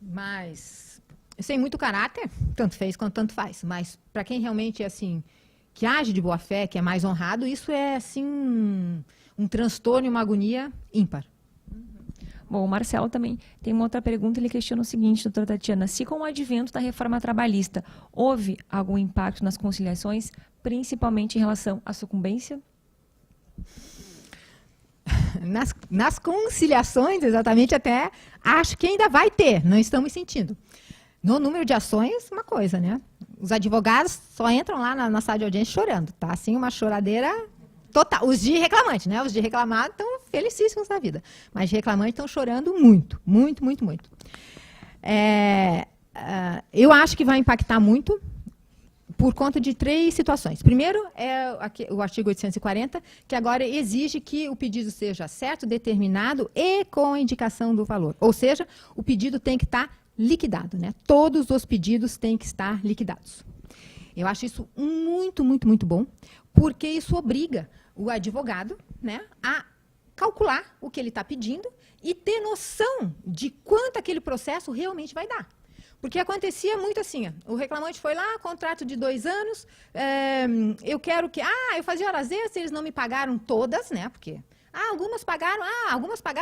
Mas, sem muito caráter, tanto fez quanto tanto faz. Mas, para quem realmente é, assim, que age de boa fé, que é mais honrado, isso é, assim, um transtorno e uma agonia ímpar. Bom, o Marcelo também tem uma outra pergunta, ele questiona o seguinte, doutora Tatiana, se com o advento da reforma trabalhista houve algum impacto nas conciliações, principalmente em relação à sucumbência? Nas conciliações, exatamente, até acho que ainda vai ter, não estamos sentindo. No número de ações, uma coisa, né? Os advogados só entram lá na sala de audiência chorando, tá? Assim, uma choradeira total. Os de reclamante, né? Os de reclamado estão felicíssimos na vida. Mas de reclamante estão chorando muito, muito, muito, muito. Eu acho que vai impactar muito por conta de 3 situações. Primeiro, é o artigo 840, que agora exige que o pedido seja certo, determinado e com a indicação do valor. Ou seja, o pedido tem que estar liquidado, né? Todos os pedidos têm que estar liquidados. Eu acho isso muito, muito, muito bom, porque isso obriga o advogado, né, a calcular o que ele está pedindo e ter noção de quanto aquele processo realmente vai dar. Porque acontecia muito assim, o reclamante foi lá, contrato de 2 anos, eu quero que... eu fazia horas extras, eles não me pagaram todas, né, porque... algumas pagaram,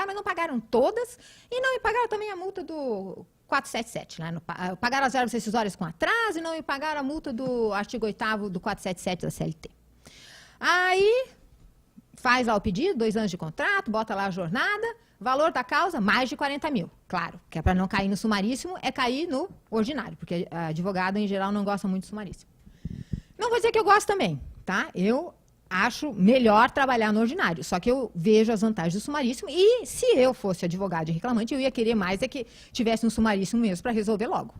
mas não pagaram todas, e não me pagaram também a multa do 477, né, pagaram as verbas rescisórias com atraso e não me pagaram a multa do artigo 8º do 477 da CLT. Aí... faz lá o pedido, 2 anos de contrato, bota lá a jornada, valor da causa, mais de 40 mil. Claro, que é para não cair no sumaríssimo, é cair no ordinário, porque advogado, em geral, não gosta muito do sumaríssimo. Não vou dizer que eu gosto também, tá? Eu acho melhor trabalhar no ordinário, só que eu vejo as vantagens do sumaríssimo e se eu fosse advogado e reclamante, eu ia querer mais que tivesse um sumaríssimo mesmo para resolver logo.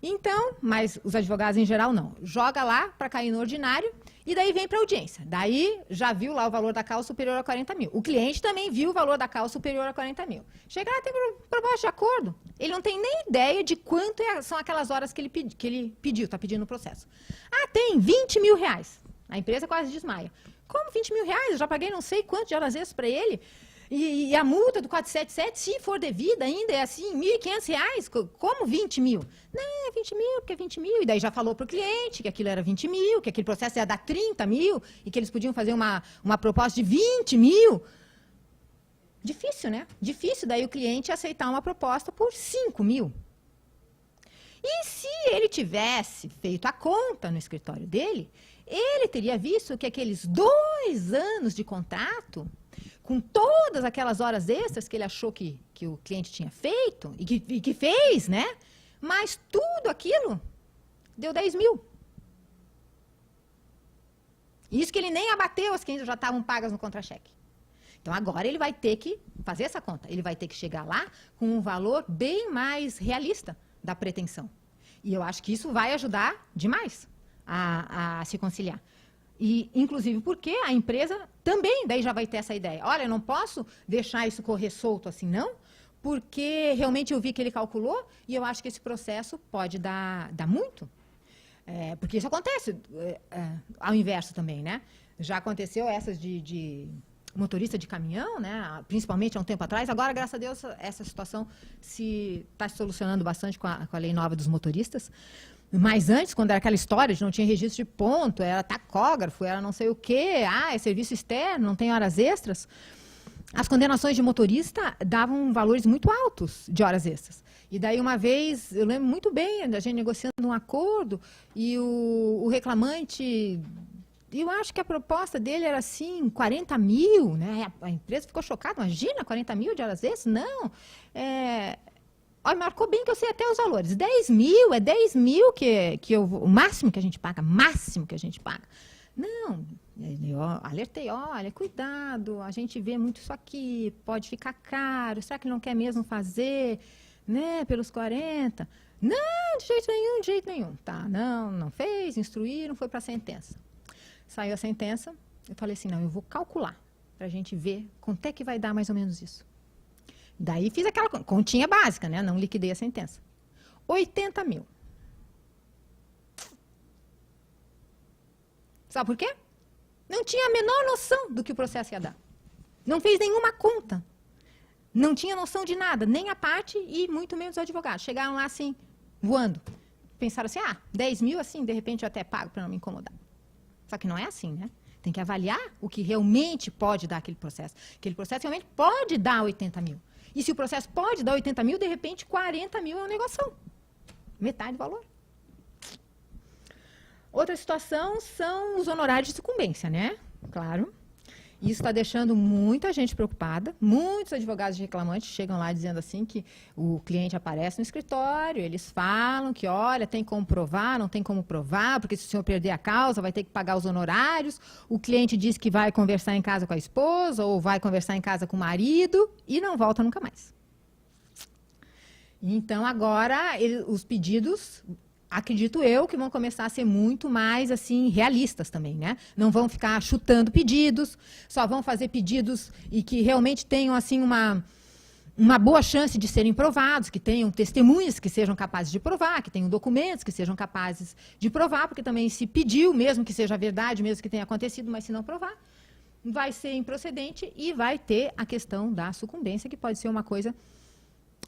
Então, mas os advogados em geral não. Joga lá para cair no ordinário e daí vem para a audiência. Daí já viu lá o valor da causa superior a 40 mil. O cliente também viu o valor da causa superior a 40 mil. Chega lá, tem proposta de acordo. Ele não tem nem ideia de quanto são aquelas horas que ele pediu, está pedindo no processo. Tem 20 mil reais. A empresa quase desmaia. Como 20 mil reais? Eu já paguei não sei quanto de horas extras para ele. E a multa do 477, se for devida ainda, é assim, R$1.500. Como 20 mil? Não, é 20 mil, porque é 20 mil. E daí já falou para o cliente que aquilo era 20 mil, que aquele processo ia dar 30 mil, e que eles podiam fazer uma proposta de 20 mil. Difícil, né? Difícil daí o cliente aceitar uma proposta por 5 mil. E se ele tivesse feito a conta no escritório dele, ele teria visto que aqueles 2 anos de contrato... com todas aquelas horas extras que ele achou que o cliente tinha feito, e que fez, né? Mas tudo aquilo deu 10 mil. Isso que ele nem abateu as que já estavam pagas no contra-cheque. Então, agora ele vai ter que fazer essa conta. Ele vai ter que chegar lá com um valor bem mais realista da pretensão. E eu acho que isso vai ajudar demais a se conciliar. E, inclusive, porque a empresa também daí já vai ter essa ideia. Olha, eu não posso deixar isso correr solto assim, não, porque realmente eu vi que ele calculou e eu acho que esse processo pode dar muito. Porque isso acontece ao inverso também, né? Já aconteceu essas de motorista de caminhão, né? Principalmente há um tempo atrás. Agora, graças a Deus, essa situação está se solucionando bastante com a lei nova dos motoristas. Mas antes, quando era aquela história de não tinha registro de ponto, era tacógrafo, era não sei o quê, é serviço externo, não tem horas extras, as condenações de motorista davam valores muito altos de horas extras. E daí, uma vez, eu lembro muito bem, a gente negociando um acordo, e o reclamante, eu acho que a proposta dele era assim, 40 mil, né? A empresa ficou chocada, imagina, 40 mil de horas extras? Não, olha, marcou bem que eu sei até os valores. 10 mil, é 10 mil o máximo que a gente paga, máximo que a gente paga. Não, eu alertei, olha, cuidado, a gente vê muito isso aqui, pode ficar caro, será que ele não quer mesmo fazer, né, pelos 40? Não, de jeito nenhum. Tá, não fez, instruíram, foi para a sentença. Saiu a sentença, eu falei assim, não, eu vou calcular, para a gente ver quanto é que vai dar mais ou menos isso. Daí fiz aquela continha básica, né? Não liquidei a sentença. 80 mil. Sabe por quê? Não tinha a menor noção do que o processo ia dar. Não fez nenhuma conta. Não tinha noção de nada, nem a parte e muito menos os advogados. Chegaram lá assim, voando. Pensaram assim, 10 mil assim, de repente eu até pago para não me incomodar. Só que não é assim, né? Tem que avaliar o que realmente pode dar aquele processo. Aquele processo realmente pode dar 80 mil. E se o processo pode dar 80 mil, de repente 40 mil é uma negociação. Metade do valor. Outra situação são os honorários de sucumbência, né? Claro. Isso está deixando muita gente preocupada. Muitos advogados de reclamantes chegam lá dizendo assim que o cliente aparece no escritório, eles falam que, olha, tem como provar, não tem como provar, porque se o senhor perder a causa, vai ter que pagar os honorários. O cliente diz que vai conversar em casa com a esposa ou vai conversar em casa com o marido e não volta nunca mais. Então, agora, os pedidos, acredito eu, que vão começar a ser muito mais, assim, realistas também, né? Não vão ficar chutando pedidos, só vão fazer pedidos e que realmente tenham, assim, uma boa chance de serem provados, que tenham testemunhas que sejam capazes de provar, que tenham documentos que sejam capazes de provar, porque também se pediu, mesmo que seja verdade, mesmo que tenha acontecido, mas se não provar, vai ser improcedente e vai ter a questão da sucumbência, que pode ser uma coisa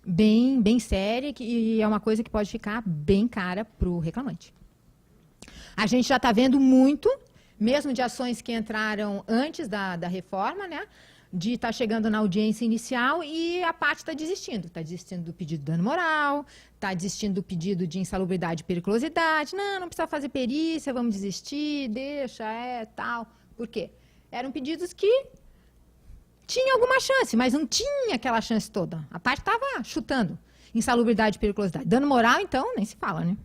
bem séria e é uma coisa que pode ficar bem cara para o reclamante. A gente já está vendo muito, mesmo de ações que entraram antes da reforma, né? De estar chegando na audiência inicial e a parte está desistindo. Está desistindo do pedido de dano moral, está desistindo do pedido de insalubridade e periculosidade. Não precisa fazer perícia, vamos desistir, deixa, tal. Por quê? Eram pedidos que tinha alguma chance, mas não tinha aquela chance toda. A parte estava chutando. Insalubridade e periculosidade. Dano moral, então, nem se fala, né?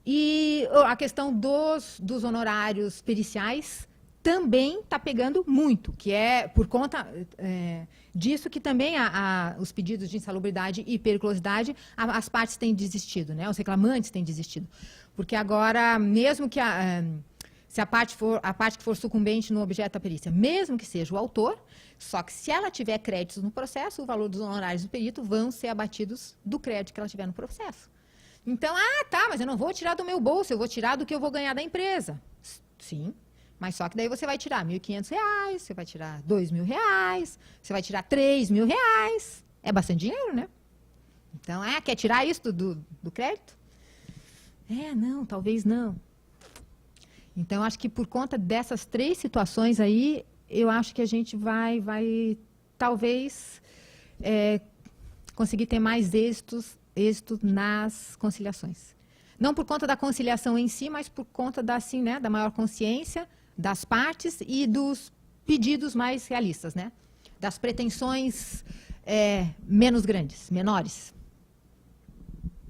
E a questão dos honorários periciais também está pegando muito, que é por conta disso que também os pedidos de insalubridade e periculosidade, as partes têm desistido, né? Os reclamantes têm desistido. Porque agora, mesmo que se a parte que for sucumbente no objeto da perícia, mesmo que seja o autor, só que se ela tiver créditos no processo, o valor dos honorários do perito vão ser abatidos do crédito que ela tiver no processo. Então, mas eu não vou tirar do meu bolso, eu vou tirar do que eu vou ganhar da empresa. Sim, mas só que daí você vai tirar R$ 1.500, você vai tirar R$ 2.000, você vai tirar R$ 3.000. É bastante dinheiro, né? Então, quer tirar isso do crédito? Não, talvez não. Então, acho que por conta dessas 3 situações aí, eu acho que a gente vai talvez, conseguir ter mais êxito nas conciliações. Não por conta da conciliação em si, mas por conta da maior consciência das partes e dos pedidos mais realistas, né? Das pretensões menos grandes, menores.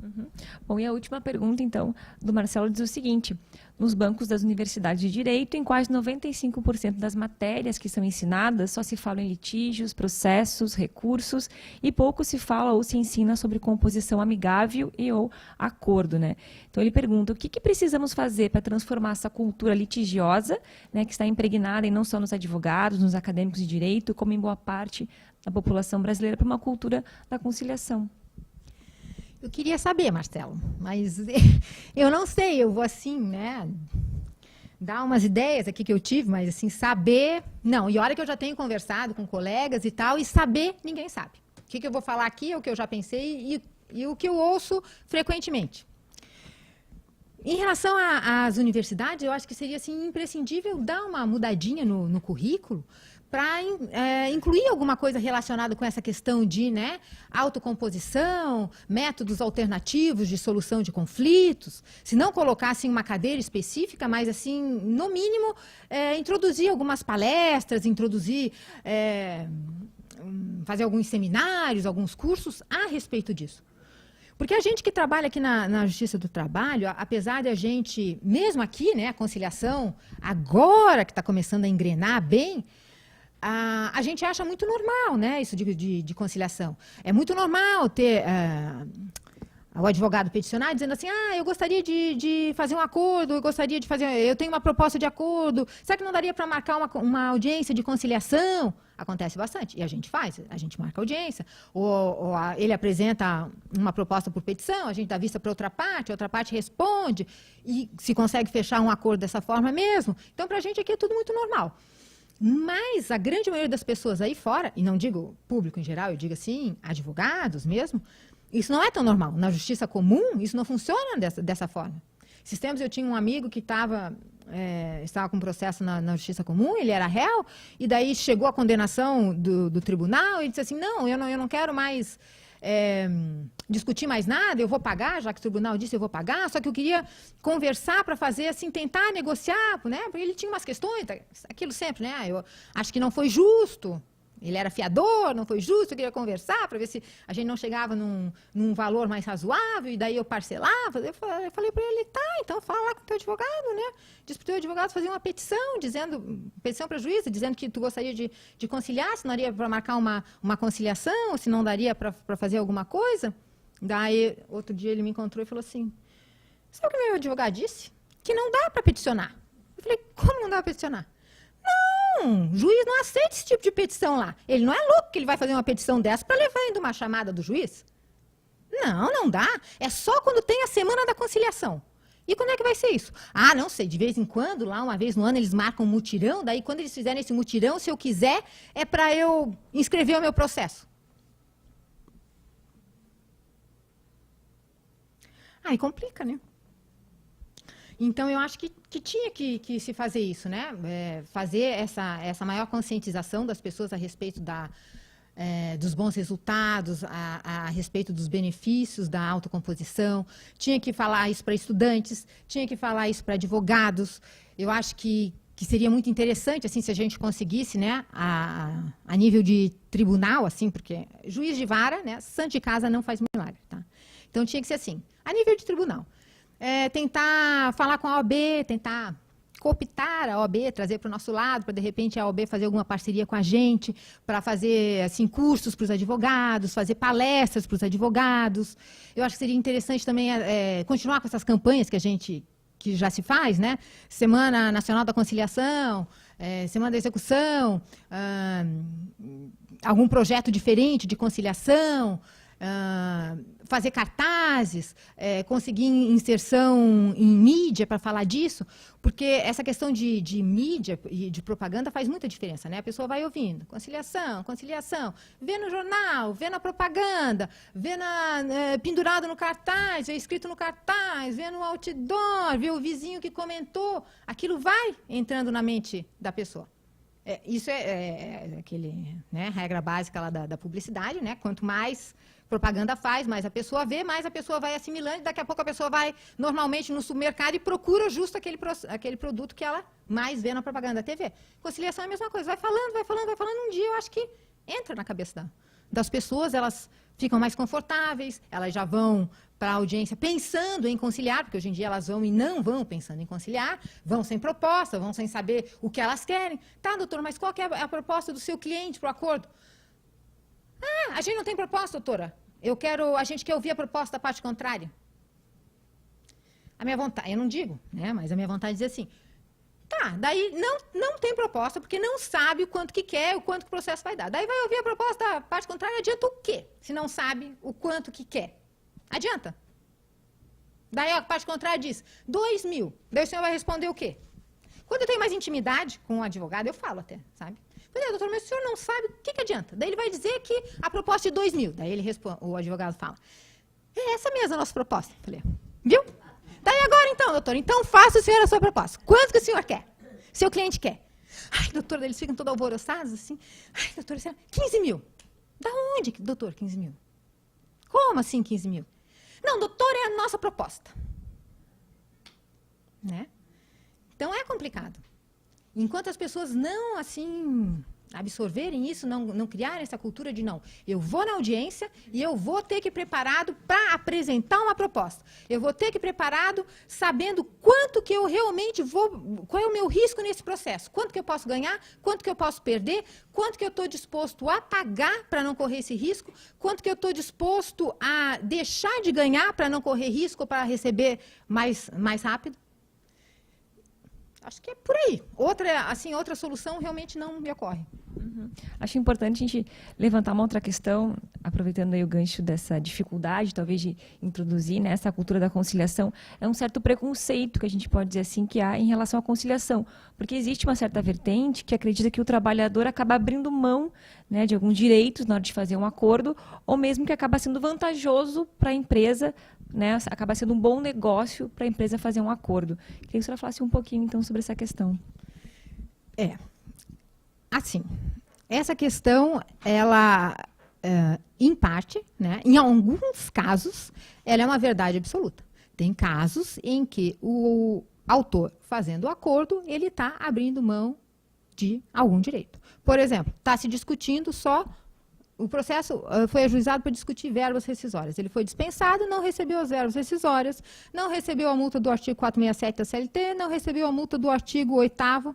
Uhum. Bom, e a última pergunta, então, do Marcelo diz o seguinte: nos bancos das universidades de Direito, em quase 95% das matérias que são ensinadas, só se fala em litígios, processos, recursos, e pouco se fala ou se ensina sobre composição amigável e ou acordo, né? Então, ele pergunta: o que precisamos fazer para transformar essa cultura litigiosa, né, que está impregnada em não só nos advogados, nos acadêmicos de direito, como em boa parte da população brasileira, para uma cultura da conciliação? Eu queria saber, Marcelo, mas eu não sei, eu vou assim, né, dar umas ideias aqui que eu tive, mas assim, saber, não, e olha que eu já tenho conversado com colegas e tal, e saber, ninguém sabe. O que eu vou falar aqui é o que eu já pensei e o que eu ouço frequentemente. Em relação às universidades, eu acho que seria assim, imprescindível dar uma mudadinha no currículo, para incluir alguma coisa relacionada com essa questão de, né, autocomposição, métodos alternativos de solução de conflitos, se não colocasse uma cadeira específica, mas, assim, no mínimo, introduzir algumas palestras, fazer alguns seminários, alguns cursos a respeito disso. Porque a gente que trabalha aqui na Justiça do Trabalho, apesar de a gente, mesmo aqui, né, a conciliação, agora que está começando a engrenar bem, a gente acha muito normal, né, isso de conciliação. É muito normal ter o advogado peticionar dizendo assim, eu gostaria de fazer um acordo, eu tenho uma proposta de acordo, será que não daria para marcar uma audiência de conciliação? Acontece bastante, e a gente faz, a gente marca audiência, ou ele apresenta uma proposta por petição, a gente dá vista para outra parte responde, e se consegue fechar um acordo dessa forma mesmo. Então, para a gente aqui é tudo muito normal. Mas a grande maioria das pessoas aí fora, e não digo público em geral, eu digo assim, advogados mesmo, isso não é tão normal. Na justiça comum, isso não funciona dessa forma. Esses tempos eu tinha um amigo que estava com um processo na justiça comum, ele era réu, e daí chegou a condenação do tribunal, e disse assim, não, eu não quero mais discutir mais nada, eu vou pagar, já que o tribunal disse eu vou pagar, só que eu queria conversar para fazer, assim, tentar negociar, né, porque ele tinha umas questões, aquilo sempre, né, eu acho que não foi justo, ele era fiador, não foi justo, eu queria conversar para ver se a gente não chegava num valor mais razoável, e daí eu parcelava. Eu falei para ele, tá, então fala lá com o teu advogado, né? Diz para o teu advogado fazer uma petição, petição para a juíza, dizendo que tu gostaria de conciliar, se não daria para marcar uma conciliação, se não daria para fazer alguma coisa. Daí, outro dia ele me encontrou e falou assim, sabe o que meu advogado disse? Que não dá para peticionar. Eu falei, como não dá para peticionar? Não, o juiz não aceita esse tipo de petição lá. Ele não é louco que ele vai fazer uma petição dessa para levar ainda uma chamada do juiz? Não dá. É só quando tem a semana da conciliação. E quando é que vai ser isso? Não sei, de vez em quando, lá uma vez no ano, eles marcam um mutirão, daí quando eles fizerem esse mutirão, se eu quiser, é para eu inscrever o meu processo. Aí complica, né? Então, eu acho que tinha que se fazer isso, né? Fazer essa maior conscientização das pessoas a respeito dos bons resultados, a respeito dos benefícios da autocomposição. Tinha que falar isso para estudantes, tinha que falar isso para advogados. Eu acho que seria muito interessante, assim, se a gente conseguisse, né, a nível de tribunal, assim, porque juiz de vara, né, santo de casa não faz milagre, tá? Então, tinha que ser assim, a nível de tribunal. Tentar falar com a OAB, tentar cooptar a OAB, trazer para o nosso lado, para, de repente, a OAB fazer alguma parceria com a gente, para fazer, assim, cursos para os advogados, fazer palestras para os advogados. Eu acho que seria interessante também continuar com essas campanhas que já se faz, né? Semana Nacional da Conciliação, Semana da Execução, algum projeto diferente de conciliação, fazer cartazes, conseguir inserção em mídia para falar disso, porque essa questão de mídia e de propaganda faz muita diferença, né? A pessoa vai ouvindo, conciliação, vê no jornal, vê na propaganda, vê pendurado no cartaz, vê escrito no cartaz, vê no outdoor, vê o vizinho que comentou, aquilo vai entrando na mente da pessoa. Isso é aquele, né, regra básica lá da publicidade, né? Quanto mais propaganda faz, mais a pessoa vê, mais a pessoa vai assimilando, e daqui a pouco a pessoa vai normalmente no supermercado e procura justo aquele produto que ela mais vê na propaganda da TV. Conciliação é a mesma coisa, vai falando, um dia eu acho que entra na cabeça das pessoas, elas ficam mais confortáveis, elas já vão para a audiência pensando em conciliar, porque hoje em dia elas vão e não vão pensando em conciliar, vão sem proposta, vão sem saber o que elas querem. Tá, doutor, mas qual que é a proposta do seu cliente para o acordo? Ah, a gente não tem proposta, doutora. A gente quer ouvir a proposta da parte contrária. A minha vontade, eu não digo, né, mas a minha vontade é dizer assim, tá, daí não tem proposta, porque não sabe o quanto que quer, o quanto que o processo vai dar. Daí vai ouvir a proposta da parte contrária, adianta o quê? Se não sabe o quanto que quer. Adianta. Daí a parte contrária diz, 2.000. Daí o senhor vai responder o quê? Quando eu tenho mais intimidade com o advogado, eu falo até, sabe? Falei, doutor, mas o senhor não sabe, o que adianta? Daí ele vai dizer que a proposta é de 2.000. Daí ele responde, o advogado fala, é essa mesma a nossa proposta. Falei, viu? Daí agora então, doutor, então faça o senhor a sua proposta. Quanto que o senhor quer? Seu cliente quer. Ai, doutor, eles ficam todos alvoroçados assim. Ai, doutor, 15.000. Da onde, doutor, 15.000? Como assim 15.000? Não, doutor, é a nossa proposta. Né? Então é complicado. Enquanto as pessoas não, assim, absorverem isso, não criarem essa cultura de não, eu vou na audiência e eu vou ter que ir preparado para apresentar uma proposta. Eu vou ter que ir preparado sabendo quanto que eu realmente vou, qual é o meu risco nesse processo, quanto que eu posso ganhar, quanto que eu posso perder, quanto que eu estou disposto a pagar para não correr esse risco, quanto que eu estou disposto a deixar de ganhar para não correr risco, para receber mais rápido. Acho que é por aí. Outra solução realmente não me ocorre. Uhum. Acho importante a gente levantar uma outra questão, aproveitando aí o gancho dessa dificuldade, talvez, de introduzir, né, essa cultura da conciliação. É um certo preconceito, que a gente pode dizer assim, que há em relação à conciliação. Porque existe uma certa vertente que acredita que o trabalhador acaba abrindo mão, né, de alguns direitos na hora de fazer um acordo, ou mesmo que acaba sendo vantajoso para a empresa, né, acaba sendo um bom negócio para a empresa fazer um acordo. Queria que a senhora falasse um pouquinho, então, sobre essa questão. Assim, essa questão, ela, em parte, né, em alguns casos, ela é uma verdade absoluta. Tem casos em que o autor, fazendo o acordo, ele está abrindo mão de algum direito. Por exemplo, está se discutindo só. O processo foi ajuizado para discutir verbas rescisórias. Ele foi dispensado, não recebeu as verbas rescisórias, não recebeu a multa do artigo 467 da CLT, não recebeu a multa do artigo 8º,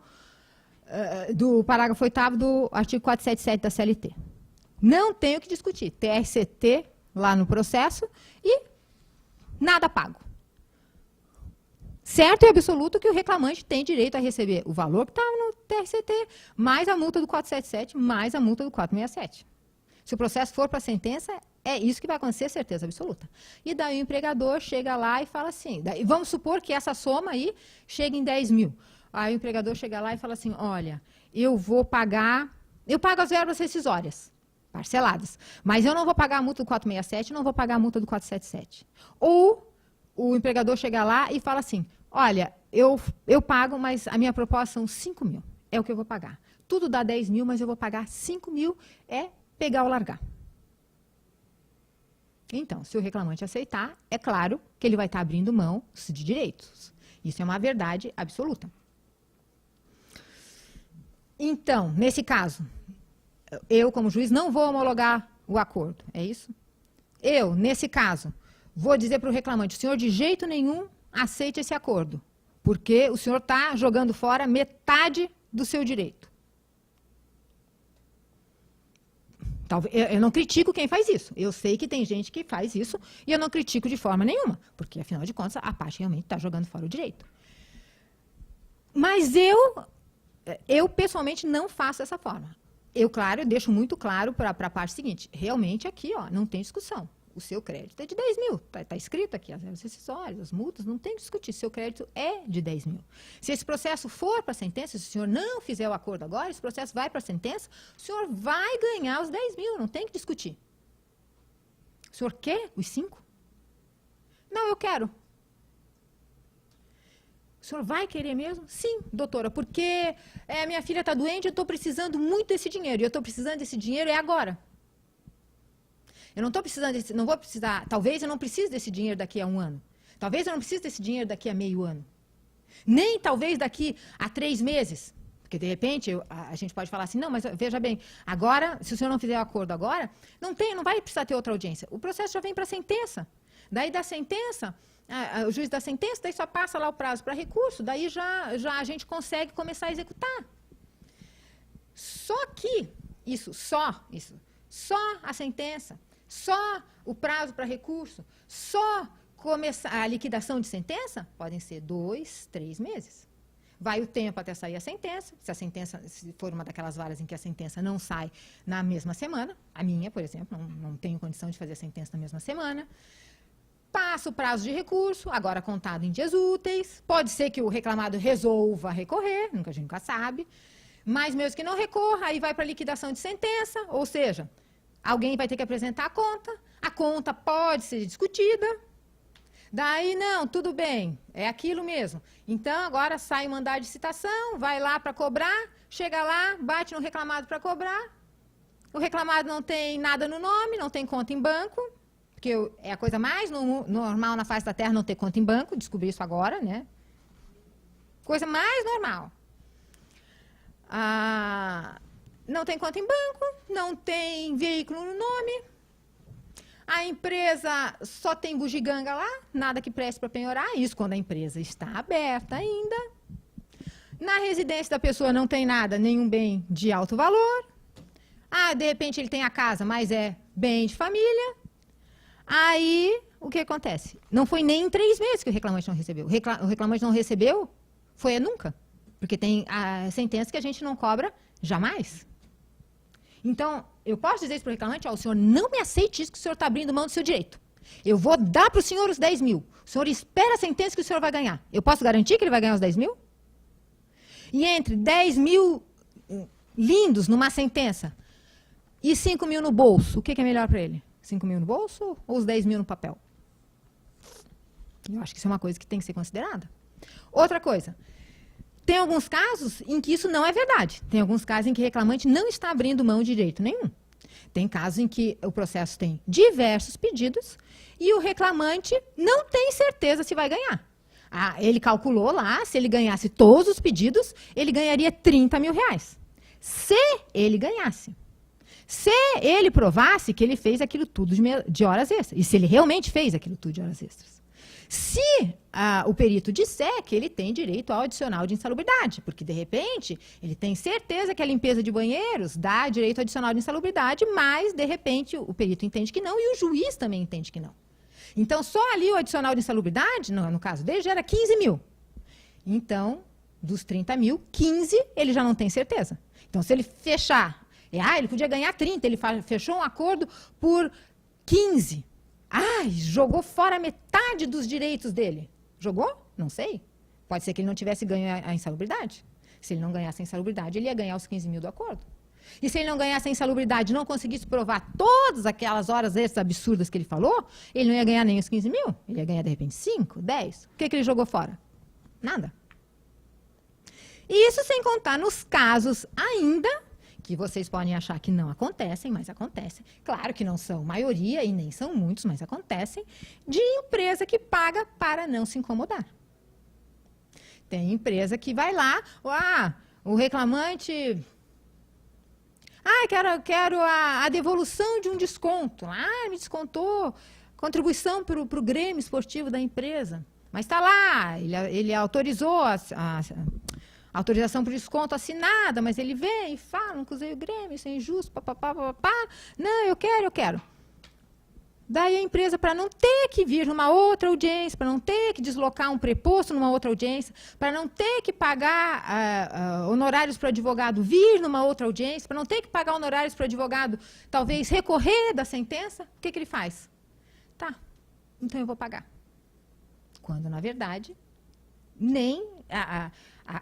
do parágrafo 8º do artigo 477 da CLT. Não tem o que discutir. TRCT lá no processo e nada pago. Certo e absoluto que o reclamante tem direito a receber o valor que estava no TRCT, mais a multa do 477, mais a multa do 467. Se o processo for para a sentença, é isso que vai acontecer, certeza absoluta. E daí o empregador chega lá e fala assim, vamos supor que essa soma aí chegue em 10.000. Aí o empregador chega lá e fala assim, olha, eu pago as verbas rescisórias, parceladas, mas eu não vou pagar a multa do 467, não vou pagar a multa do 477. Ou o empregador chega lá e fala assim, olha, eu pago, mas a minha proposta são 5.000, é o que eu vou pagar. Tudo dá 10.000, mas eu vou pagar 5.000, pegar ou largar. Então, se o reclamante aceitar, é claro que ele vai estar abrindo mão de direitos. Isso é uma verdade absoluta. Então, nesse caso, eu, como juiz, não vou homologar o acordo, é isso? Eu, nesse caso, vou dizer para o reclamante, o senhor de jeito nenhum aceite esse acordo, porque o senhor está jogando fora metade do seu direito. Eu não critico quem faz isso. Eu sei que tem gente que faz isso e eu não critico de forma nenhuma, porque, afinal de contas, a parte realmente está jogando fora o direito. Mas eu pessoalmente, não faço dessa forma. Eu deixo muito claro para a parte seguinte, realmente aqui, não tem discussão. O seu crédito é de 10.000. Está escrito aqui, as verbas rescisórias, as multas, não tem que discutir. Seu crédito é de 10.000. Se esse processo for para a sentença, se o senhor não fizer o acordo agora, esse processo vai para a sentença, o senhor vai ganhar os 10.000, não tem que discutir. O senhor quer os 5? Não, eu quero. O senhor vai querer mesmo? Sim, doutora, porque minha filha está doente, eu estou precisando muito desse dinheiro, e eu estou precisando desse dinheiro agora. Eu não estou precisando não vou precisar, talvez eu não precise desse dinheiro daqui a 1 ano. Talvez eu não precise desse dinheiro daqui a meio ano. Nem talvez daqui a 3 meses. Porque, de repente, a gente pode falar assim, não, mas veja bem, agora, se o senhor não fizer o acordo agora, não vai precisar ter outra audiência. O processo já vem para a sentença. Daí, da sentença, o juiz dá sentença, daí só passa lá o prazo para recurso, daí já a gente consegue começar a executar. Só que, só a sentença, só o prazo para recurso, só começar a liquidação de sentença, podem ser 2, 3 meses. Vai o tempo até sair a sentença, se for uma daquelas varas em que a sentença não sai na mesma semana, a minha, por exemplo, não tenho condição de fazer a sentença na mesma semana, passa o prazo de recurso, agora contado em dias úteis, pode ser que o reclamado resolva recorrer, a gente nunca sabe, mas mesmo que não recorra, aí vai para a liquidação de sentença, ou seja, alguém vai ter que apresentar a conta pode ser discutida, daí, não, tudo bem, é aquilo mesmo. Então, agora sai o mandado de citação, vai lá para cobrar, chega lá, bate no reclamado para cobrar. O reclamado não tem nada no nome, não tem conta em banco, porque é a coisa mais normal na face da terra não ter conta em banco, descobri isso agora, né? Coisa mais normal. Não tem conta em banco, não tem veículo no nome. A empresa só tem bugiganga lá, nada que preste para penhorar, isso quando a empresa está aberta ainda. Na residência da pessoa não tem nada, nenhum bem de alto valor. De repente ele tem a casa, mas é bem de família. Aí, o que acontece? Não foi nem em 3 meses que o reclamante não recebeu. O reclamante não recebeu, foi nunca. Porque tem a sentença que a gente não cobra jamais. Então, eu posso dizer isso para o reclamante, o senhor não me aceite isso que o senhor está abrindo mão do seu direito. Eu vou dar para o senhor os 10 mil. O senhor espera a sentença que o senhor vai ganhar. Eu posso garantir que ele vai ganhar os 10 mil? E entre 10 mil lindos numa sentença e 5 mil no bolso, o que é melhor para ele? 5 mil no bolso ou os 10 mil no papel? Eu acho que isso é uma coisa que tem que ser considerada. Outra coisa. Tem alguns casos em que isso não é verdade. Tem alguns casos em que o reclamante não está abrindo mão de direito nenhum. Tem casos em que o processo tem diversos pedidos e o reclamante não tem certeza se vai ganhar. Ele calculou lá, se ele ganhasse todos os pedidos, ele ganharia 30 mil reais. Se ele ganhasse. Se ele provasse que ele fez aquilo tudo de horas extras. E se ele realmente fez aquilo tudo de horas extras. Se o perito disser que ele tem direito ao adicional de insalubridade, porque, de repente, ele tem certeza que a limpeza de banheiros dá direito ao adicional de insalubridade, mas, de repente, o perito entende que não e o juiz também entende que não. Então, só ali o adicional de insalubridade, no caso dele, já era 15 mil. Então, dos 30 mil, 15 ele já não tem certeza. Então, se ele fechar, ele podia ganhar 30, ele fechou um acordo por 15. Jogou fora metade dos direitos dele. Jogou? Não sei. Pode ser que ele não tivesse ganho a insalubridade. Se ele não ganhasse a insalubridade, ele ia ganhar os 15 mil do acordo. E se ele não ganhasse a insalubridade e não conseguisse provar todas aquelas horas extras absurdas que ele falou, ele não ia ganhar nem os 15 mil. Ele ia ganhar, de repente, 5, 10. O que ele jogou fora? Nada. E isso sem contar nos casos ainda que vocês podem achar que não acontecem, mas acontecem. Claro que não são maioria e nem são muitos, mas acontecem, de empresa que paga para não se incomodar. Tem empresa que vai lá, o reclamante... quero a devolução de um desconto. Me descontou contribuição para o Grêmio Esportivo da empresa. Mas está lá, ele autorizou a autorização por desconto assinada, mas ele vem e fala, não usei o Grêmio, isso é injusto, papapá. Não, eu quero. Daí a empresa, para não ter que vir numa outra audiência, para não ter que deslocar um preposto numa outra audiência, para não ter que pagar honorários para o advogado vir numa outra audiência, para não ter que pagar honorários para o advogado talvez recorrer da sentença, o que ele faz? Então eu vou pagar. Quando, na verdade, nem...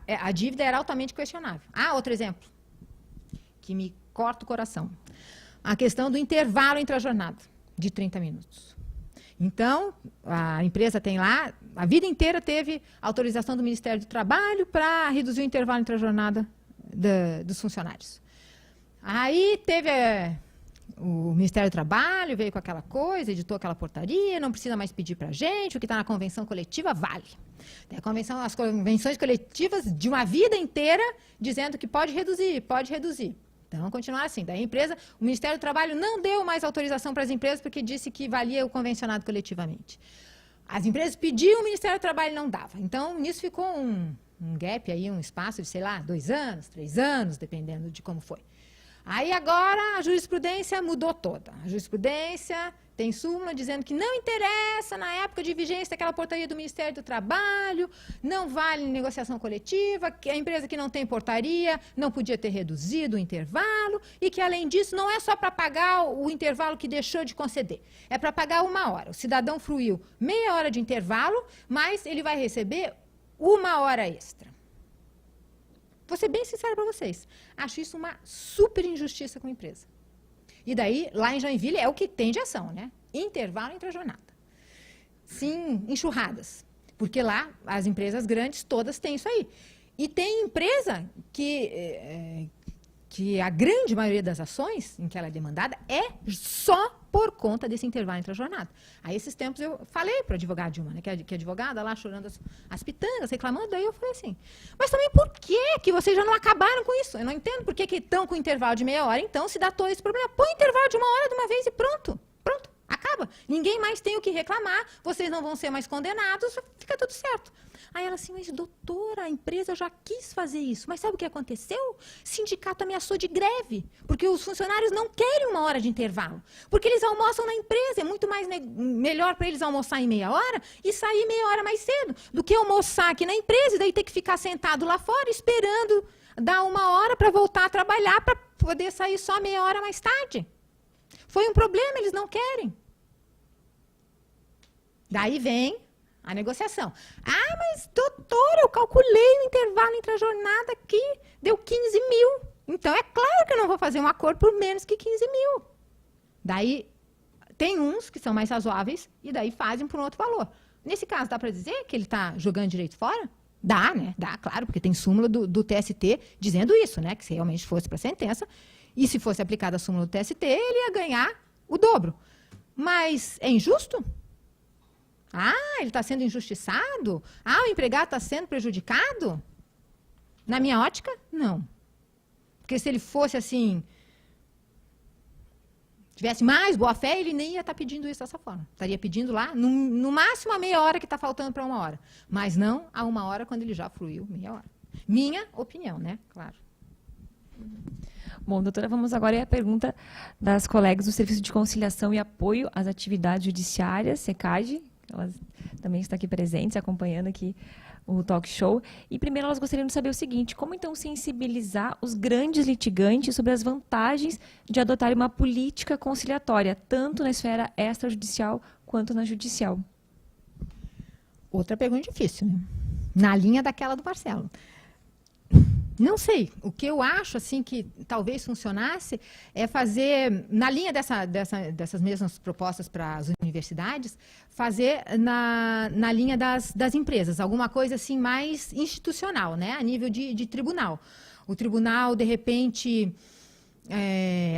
A dívida era altamente questionável. Outro exemplo, que me corta o coração. A questão do intervalo entre a jornada, de 30 minutos. Então, a empresa tem lá, a vida inteira teve autorização do Ministério do Trabalho para reduzir o intervalo entre a jornada dos funcionários. Aí teve O Ministério do Trabalho veio com aquela coisa, editou aquela portaria, não precisa mais pedir para a gente, o que está na convenção coletiva vale. Tem as convenções coletivas de uma vida inteira dizendo que pode reduzir, pode reduzir. Então, continuar assim. Daí o Ministério do Trabalho não deu mais autorização para as empresas porque disse que valia o convencionado coletivamente. As empresas pediam, o Ministério do Trabalho não dava. Então, nisso ficou um gap aí, um espaço de, sei lá, 2 anos, 3 anos, dependendo de como foi. Aí agora a jurisprudência mudou toda. A jurisprudência tem súmula dizendo que não interessa na época de vigência daquela portaria do Ministério do Trabalho, não vale negociação coletiva, que a empresa que não tem portaria não podia ter reduzido o intervalo e que, além disso, não é só para pagar o intervalo que deixou de conceder, é para pagar 1 hora. O cidadão fruiu meia hora de intervalo, mas ele vai receber 1 hora extra. Vou ser bem sincera para vocês. Acho isso uma super injustiça com a empresa. E daí, lá em Joinville, é o que tem de ação, né? Intervalo entre a jornada. Sim, enxurradas. Porque lá, as empresas grandes todas têm isso aí. E tem empresa que a grande maioria das ações em que ela é demandada é só por conta desse intervalo entre a jornada. Aí, esses tempos, eu falei para a advogada de uma, né, que é advogada lá chorando as pitangas, reclamando, daí eu falei assim, mas também por que vocês já não acabaram com isso? Eu não entendo por que estão com intervalo de meia hora, então, se dá todo esse problema, põe intervalo de 1 hora de uma vez e pronto, acaba. Ninguém mais tem o que reclamar, vocês não vão ser mais condenados, fica tudo certo. Aí ela assim, mas doutora, a empresa já quis fazer isso. Mas sabe o que aconteceu? O sindicato ameaçou de greve, porque os funcionários não querem 1 hora de intervalo. Porque eles almoçam na empresa, é muito mais melhor para eles almoçar em meia hora e sair meia hora mais cedo, do que almoçar aqui na empresa e daí ter que ficar sentado lá fora esperando dar 1 hora para voltar a trabalhar, para poder sair só meia hora mais tarde. Foi um problema, eles não querem. Daí vem a negociação. Ah, mas doutora, eu calculei o intervalo entre a jornada aqui, deu 15 mil. Então, é claro que eu não vou fazer um acordo por menos que 15 mil. Daí, tem uns que são mais razoáveis e daí fazem por um outro valor. Nesse caso, dá para dizer que ele está jogando direito fora? Dá, né? Dá, claro, porque tem súmula do TST dizendo isso, né? Que se realmente fosse para a sentença, e se fosse aplicada a súmula do TST, ele ia ganhar o dobro. Mas é injusto? Ah, ele está sendo injustiçado? Ah, o empregado está sendo prejudicado? Na minha ótica, não. Porque se ele fosse assim, tivesse mais boa-fé, ele nem ia estar pedindo isso dessa forma. Estaria pedindo lá, no máximo, a meia hora que está faltando para 1 hora. Mas não a 1 hora quando ele já fruiu meia hora. Minha opinião, né? Claro. Bom, doutora, vamos agora à pergunta das colegas do Serviço de Conciliação e Apoio às Atividades Judiciárias, SECAD. Elas também estão aqui presentes, acompanhando aqui o talk show. E primeiro elas gostariam de saber o seguinte, como então sensibilizar os grandes litigantes sobre as vantagens de adotar uma política conciliatória, tanto na esfera extrajudicial quanto na judicial? Outra pergunta difícil, né? Na linha daquela do Marcelo. Não sei. O que eu acho assim que talvez funcionasse é fazer, na linha dessas mesmas propostas para as universidades, fazer na linha das empresas, alguma coisa assim mais institucional, né? A nível de tribunal. O tribunal, de repente,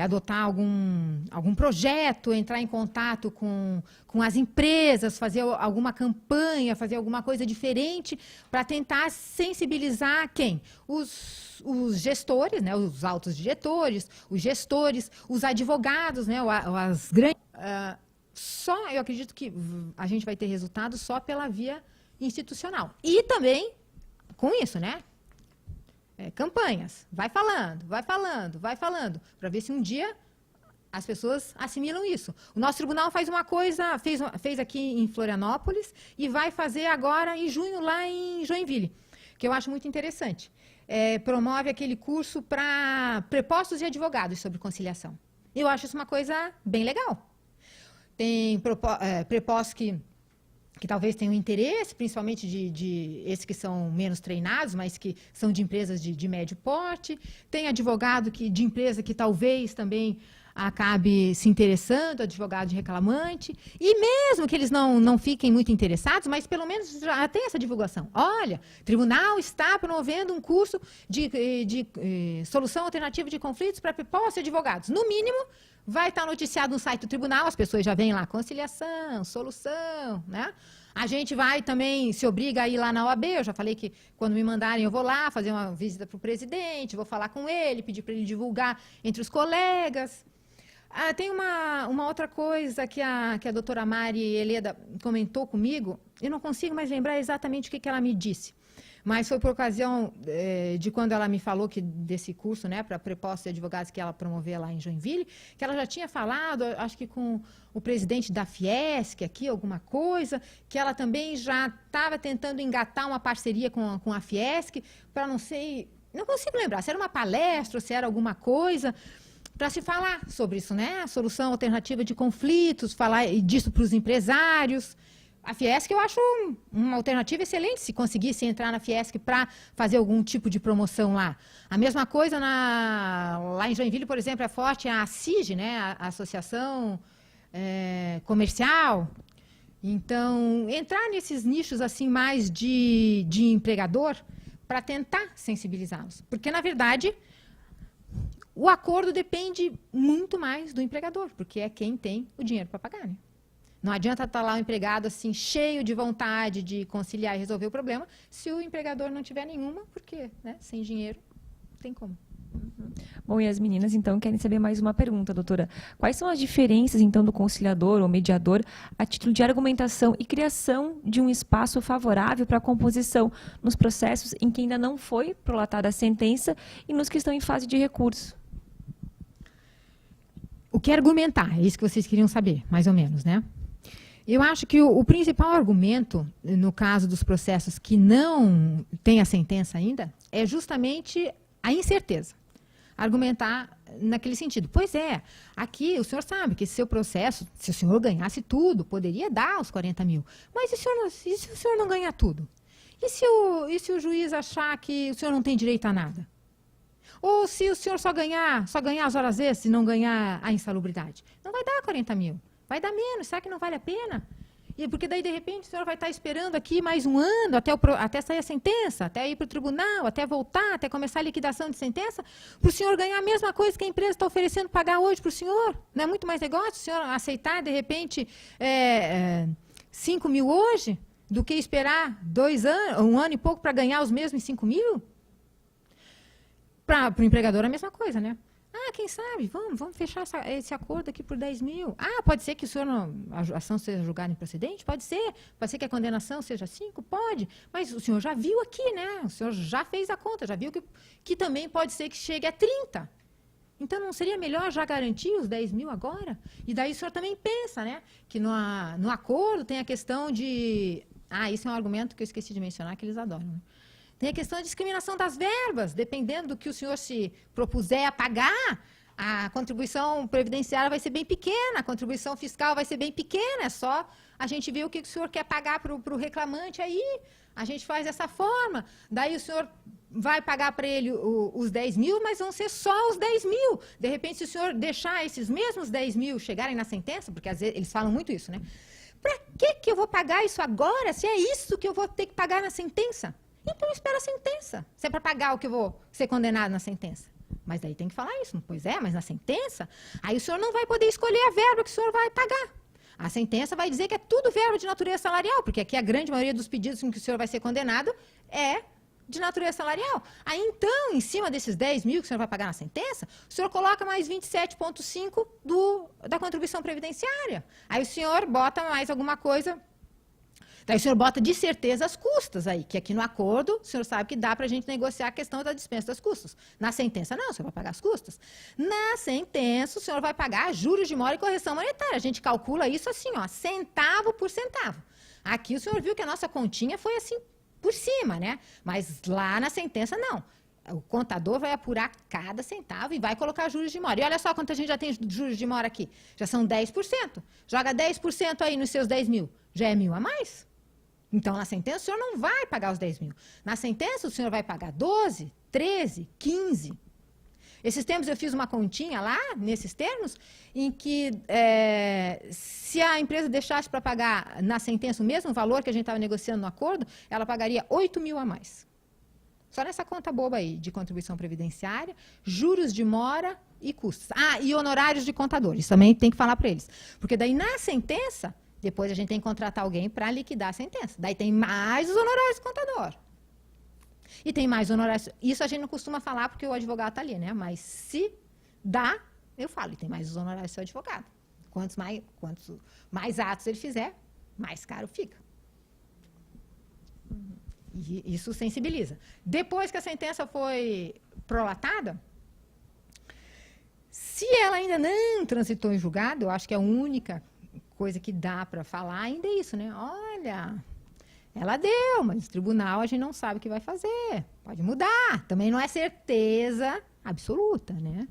adotar algum projeto, entrar em contato com as empresas, fazer alguma campanha, fazer alguma coisa diferente para tentar sensibilizar quem? Os gestores, né, os altos diretores, os gestores, os advogados, né, as grandes... Só, eu acredito que a gente vai ter resultado só pela via institucional. E também com isso, né? Campanhas, vai falando, para ver se um dia as pessoas assimilam isso. O nosso tribunal faz uma coisa, fez aqui em Florianópolis e vai fazer agora em junho lá em Joinville, que eu acho muito interessante. Promove aquele curso para prepostos e advogados sobre conciliação. Eu acho isso uma coisa bem legal. Tem prepostos que talvez tenham interesse, principalmente de esses que são menos treinados, mas que são de empresas de médio porte. Tem advogado de empresa que talvez também acabe se interessando, advogado de reclamante, e mesmo que eles não fiquem muito interessados, mas pelo menos já tem essa divulgação. Olha, o tribunal está promovendo um curso de solução alternativa de conflitos para prepostos e advogados. No mínimo, vai estar noticiado no site do tribunal, as pessoas já veem lá, conciliação, solução, né? A gente vai também, se obriga a ir lá na OAB, eu já falei que quando me mandarem eu vou lá fazer uma visita para o presidente, vou falar com ele, pedir para ele divulgar entre os colegas. Tem uma outra coisa que a doutora Mari Heleda comentou comigo, eu não consigo mais lembrar exatamente o que ela me disse, mas foi por ocasião de quando ela me falou desse curso, né, para prepostos e advogados que ela promovia lá em Joinville, que ela já tinha falado, acho que com o presidente da Fiesc aqui, alguma coisa, que ela também já estava tentando engatar uma parceria com a Fiesc, para não consigo lembrar, se era uma palestra ou se era alguma coisa, para se falar sobre isso, né, a solução alternativa de conflitos, falar disso para os empresários. A Fiesc eu acho uma alternativa excelente, se conseguisse entrar na Fiesc para fazer algum tipo de promoção lá. A mesma coisa lá em Joinville, por exemplo, é forte a ACIG, né, a Associação Comercial. Então, entrar nesses nichos assim mais de empregador para tentar sensibilizá-los. Porque, na verdade, o acordo depende muito mais do empregador, porque é quem tem o dinheiro para pagar, né? Não adianta estar lá o empregado assim, cheio de vontade de conciliar e resolver o problema, se o empregador não tiver nenhuma, porque, né, sem dinheiro não tem como. Bom, e as meninas, então, querem saber mais uma pergunta, doutora. Quais são as diferenças, então, do conciliador ou mediador a título de argumentação e criação de um espaço favorável para a composição nos processos em que ainda não foi prolatada a sentença e nos que estão em fase de recurso? O que argumentar? É isso que vocês queriam saber, mais ou menos, né? Eu acho que o principal argumento, no caso dos processos que não têm a sentença ainda, é justamente a incerteza. Argumentar naquele sentido. Pois é, aqui o senhor sabe que esse seu processo, se o senhor ganhasse tudo, poderia dar os 40 mil. Mas e se o senhor não ganhar tudo? E se o juiz achar que o senhor não tem direito a nada? Ou se o senhor só ganhar as horas extras e não ganhar a insalubridade? Não vai dar 40 mil. Vai dar menos, será que não vale a pena? Porque daí, de repente, o senhor vai estar esperando aqui mais um ano até sair a sentença, até ir para o tribunal, até voltar, até começar a liquidação de sentença, para o senhor ganhar a mesma coisa que a empresa está oferecendo pagar hoje para o senhor. Não é muito mais negócio o senhor aceitar, de repente, 5 mil hoje, do que esperar 2 anos, 1 ano e pouco para ganhar os mesmos 5 mil? Para o empregador é a mesma coisa, né? Quem sabe, vamos fechar esse acordo aqui por 10 mil. Pode ser que a ação seja julgada improcedente? Pode ser que a condenação seja 5? Pode. Mas o senhor já viu aqui, né? O senhor já fez a conta, já viu que também pode ser que chegue a 30. Então, não seria melhor já garantir os 10 mil agora? E daí o senhor também pensa, né? Que no acordo tem a questão de... isso é um argumento que eu esqueci de mencionar, que eles adoram, né? Tem a questão da discriminação das verbas, dependendo do que o senhor se propuser a pagar, a contribuição previdenciária vai ser bem pequena, a contribuição fiscal vai ser bem pequena, é só a gente ver o que o senhor quer pagar para o reclamante aí, a gente faz dessa forma, daí o senhor vai pagar para ele os 10 mil, mas vão ser só os 10 mil. De repente, se o senhor deixar esses mesmos 10 mil chegarem na sentença, porque às vezes eles falam muito isso, né? Para que eu vou pagar isso agora, se é isso que eu vou ter que pagar na sentença? Então, espera a sentença. Se é para pagar o que eu vou ser condenado na sentença. Mas daí tem que falar isso. Pois é, mas na sentença, aí o senhor não vai poder escolher a verba que o senhor vai pagar. A sentença vai dizer que é tudo verba de natureza salarial, porque aqui a grande maioria dos pedidos em que o senhor vai ser condenado é de natureza salarial. Aí, então, em cima desses 10 mil que o senhor vai pagar na sentença, o senhor coloca mais 27,5 da contribuição previdenciária. Aí o senhor bota mais alguma coisa... Daí o senhor bota de certeza as custas aí, que aqui no acordo o senhor sabe que dá para a gente negociar a questão da dispensa das custas. Na sentença, não, o senhor vai pagar as custas. Na sentença, o senhor vai pagar juros de mora e correção monetária. A gente calcula isso assim, centavo por centavo. Aqui o senhor viu que a nossa continha foi assim por cima, né? Mas lá na sentença, não. O contador vai apurar cada centavo e vai colocar juros de mora. E olha só quanto a gente já tem juros de mora aqui. Já são 10%. Joga 10% aí nos seus 10 mil. Já é 1.000 a mais? Então, na sentença, o senhor não vai pagar os 10 mil. Na sentença, o senhor vai pagar 12, 13, 15. Esses tempos eu fiz uma continha lá, nesses termos, em que se a empresa deixasse para pagar na sentença o mesmo valor que a gente estava negociando no acordo, ela pagaria 8 mil a mais. Só nessa conta boba aí, de contribuição previdenciária, juros de mora e custos. Ah, e honorários de contadores, também tem que falar para eles. Porque daí na sentença, depois a gente tem que contratar alguém para liquidar a sentença. Daí tem mais os honorários do contador. E tem mais honorários. Isso a gente não costuma falar porque o advogado está ali, né? Mas se dá, eu falo. E tem mais os honorários do seu advogado. Quantos mais atos ele fizer, mais caro fica. E isso sensibiliza. Depois que a sentença foi prolatada, se ela ainda não transitou em julgado, eu acho que a única coisa que dá para falar ainda é isso, né? Olha, ela deu, mas o tribunal a gente não sabe o que vai fazer. Pode mudar. Também não é certeza absoluta, né?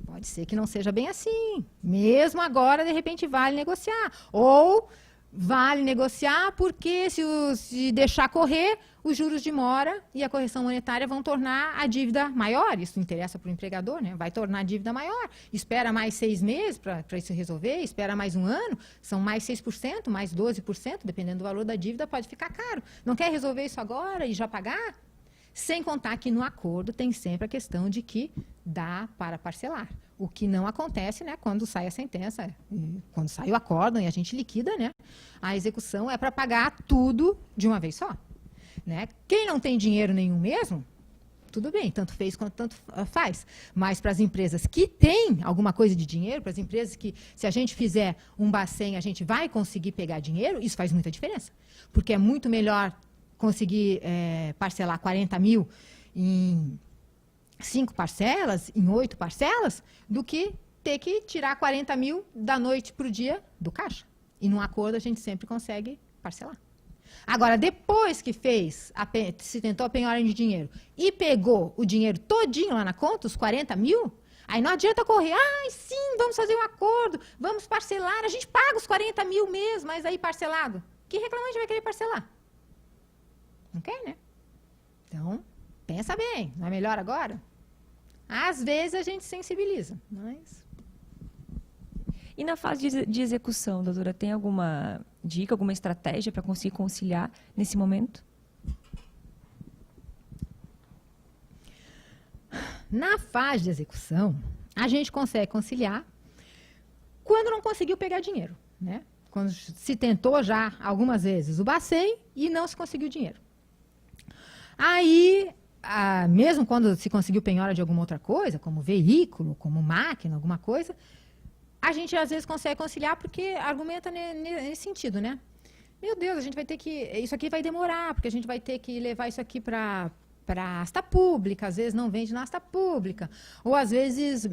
Pode ser que não seja bem assim. Mesmo agora, de repente, vale negociar. Ou vale negociar porque se deixar correr, os juros de mora e a correção monetária vão tornar a dívida maior. Isso interessa para o empregador, né? Vai tornar a dívida maior. Espera mais 6 meses para isso resolver, espera mais um ano, são mais 6%, mais 12%, dependendo do valor da dívida, pode ficar caro. Não quer resolver isso agora e já pagar? Sem contar que no acordo tem sempre a questão de que dá para parcelar. O que não acontece, né, quando sai a sentença, quando sai o acórdão e a gente liquida, né, a execução é para pagar tudo de uma vez só. Né? Quem não tem dinheiro nenhum mesmo, tudo bem, tanto fez quanto tanto faz. Mas para as empresas que têm alguma coisa de dinheiro, para as empresas que, se a gente fizer um Bacen, a gente vai conseguir pegar dinheiro, isso faz muita diferença. Porque é muito melhor conseguir parcelar 40 mil em 5 parcelas, em 8 parcelas, do que ter que tirar 40 mil da noite para o dia do caixa. E num acordo a gente sempre consegue parcelar. Agora, depois que se tentou a penhora de dinheiro e pegou o dinheiro todinho lá na conta, os 40 mil, aí não adianta correr, sim, vamos fazer um acordo, vamos parcelar, a gente paga os 40 mil mesmo, mas aí parcelado. Que reclamante vai querer parcelar? Não quer, né? Então, pensa bem, não é melhor agora? Às vezes a gente sensibiliza, mas... E na fase de execução, doutora, tem alguma dica, alguma estratégia para conseguir conciliar nesse momento? Na fase de execução, a gente consegue conciliar quando não conseguiu pegar dinheiro, né? Quando se tentou já algumas vezes o Bacen e não se conseguiu dinheiro. Aí, mesmo quando se conseguiu penhora de alguma outra coisa, como veículo, como máquina, alguma coisa, a gente às vezes consegue conciliar porque argumenta nesse sentido, né? Meu Deus, a gente vai ter que... Isso aqui vai demorar, porque a gente vai ter que levar isso aqui para asta pública, às vezes não vende na asta pública, ou às vezes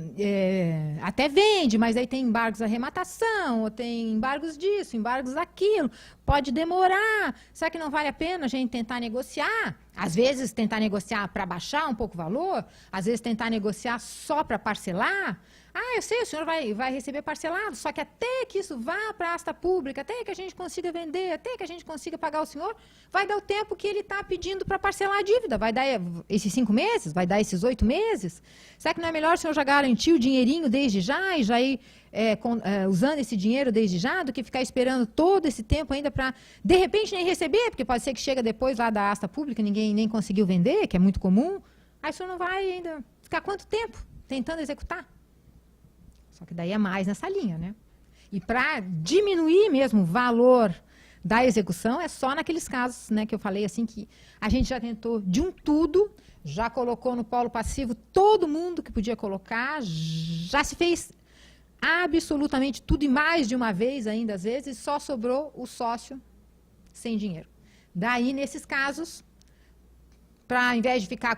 até vende, mas aí tem embargos à arrematação, ou tem embargos disso, embargos daquilo, pode demorar. Será que não vale a pena a gente tentar negociar? Às vezes tentar negociar para baixar um pouco o valor, às vezes tentar negociar só para parcelar. Eu sei, o senhor vai receber parcelado, só que até que isso vá para a asta pública, até que a gente consiga vender, até que a gente consiga pagar o senhor, vai dar o tempo que ele está pedindo para parcelar a dívida. Vai dar esses 5 meses? Vai dar esses 8 meses? Será que não é melhor o senhor já garantir o dinheirinho desde já e já ir usando esse dinheiro desde já, do que ficar esperando todo esse tempo ainda para, de repente, nem receber, porque pode ser que chega depois lá da asta pública, ninguém nem conseguiu vender, que é muito comum. Aí o senhor não vai ainda ficar quanto tempo tentando executar? Só que daí é mais nessa linha, né? E para diminuir mesmo o valor da execução, é só naqueles casos, né, que eu falei assim, que a gente já tentou de um tudo, já colocou no polo passivo todo mundo que podia colocar, já se fez absolutamente tudo e mais de uma vez ainda, às vezes, só sobrou o sócio sem dinheiro. Daí, nesses casos, para, ao invés de ficar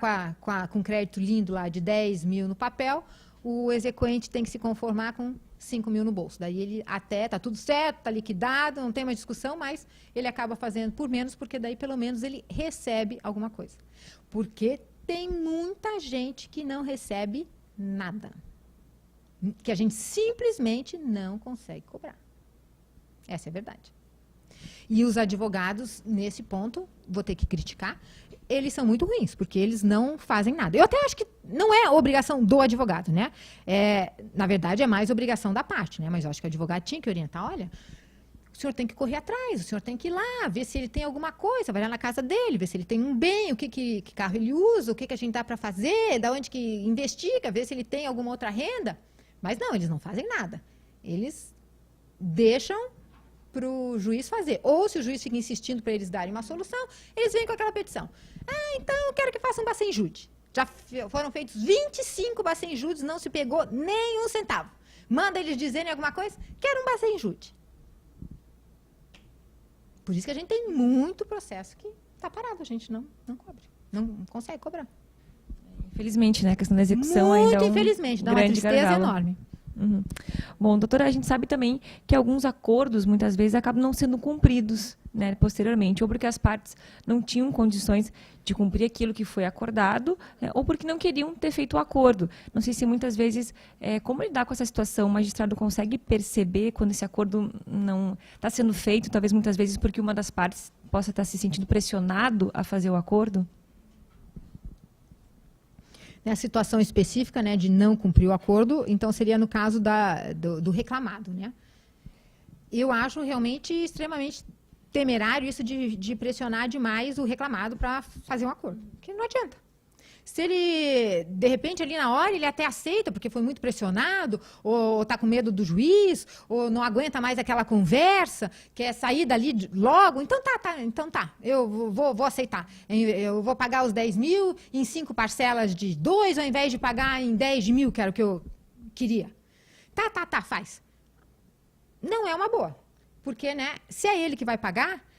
com crédito lindo lá de 10 mil no papel, o exequente tem que se conformar com 5 mil no bolso. Daí ele tá tudo certo, tá liquidado, não tem mais discussão, mas ele acaba fazendo por menos, porque daí pelo menos ele recebe alguma coisa. Porque tem muita gente que não recebe nada. Que a gente simplesmente não consegue cobrar. Essa é a verdade. E os advogados, nesse ponto, vou ter que criticar, eles são muito ruins, porque eles não fazem nada. Eu até acho que não é obrigação do advogado, né? Na verdade, é mais obrigação da parte, né? Mas eu acho que o advogado tinha que orientar, olha, o senhor tem que correr atrás, o senhor tem que ir lá, ver se ele tem alguma coisa, vai lá na casa dele, ver se ele tem um bem, que carro ele usa, o que a gente dá para fazer, da onde que investiga, ver se ele tem alguma outra renda. Mas não, eles não fazem nada. Eles deixam para o juiz fazer. Ou se o juiz fica insistindo para eles darem uma solução, eles vêm com aquela petição. Então eu quero que faça um Bacenjude. Já foram feitos 25 Bacenjudes, não se pegou nem um centavo. Manda eles dizerem alguma coisa, quero um Bacenjude. Por isso que a gente tem muito processo que está parado, a gente não cobre, não consegue cobrar. Infelizmente, né? A questão da execução ainda é um infelizmente, dá uma tristeza gargalo. enorme. Uhum. Bom, doutora, a gente sabe também que alguns acordos, muitas vezes, acabam não sendo cumpridos, né, posteriormente, ou porque as partes não tinham condições de cumprir aquilo que foi acordado, né, ou porque não queriam ter feito o acordo. Não sei se muitas vezes, como lidar com essa situação, o magistrado consegue perceber quando esse acordo não está sendo feito, talvez muitas vezes porque uma das partes possa estar se sentindo pressionado a fazer o acordo? A situação específica, né, de não cumprir o acordo, então seria no caso do reclamado, né? Eu acho realmente extremamente temerário isso de pressionar demais o reclamado para fazer um acordo, porque não adianta. Se ele, de repente, ali na hora, ele até aceita, porque foi muito pressionado, ou está com medo do juiz, ou não aguenta mais aquela conversa, quer sair dali logo, então tá, eu vou aceitar. Eu vou pagar os 10 mil em 5 parcelas de 2, ao invés de pagar em 10 mil, que era o que eu queria. Tá, faz. Não é uma boa, porque, né, se é ele que vai pagar,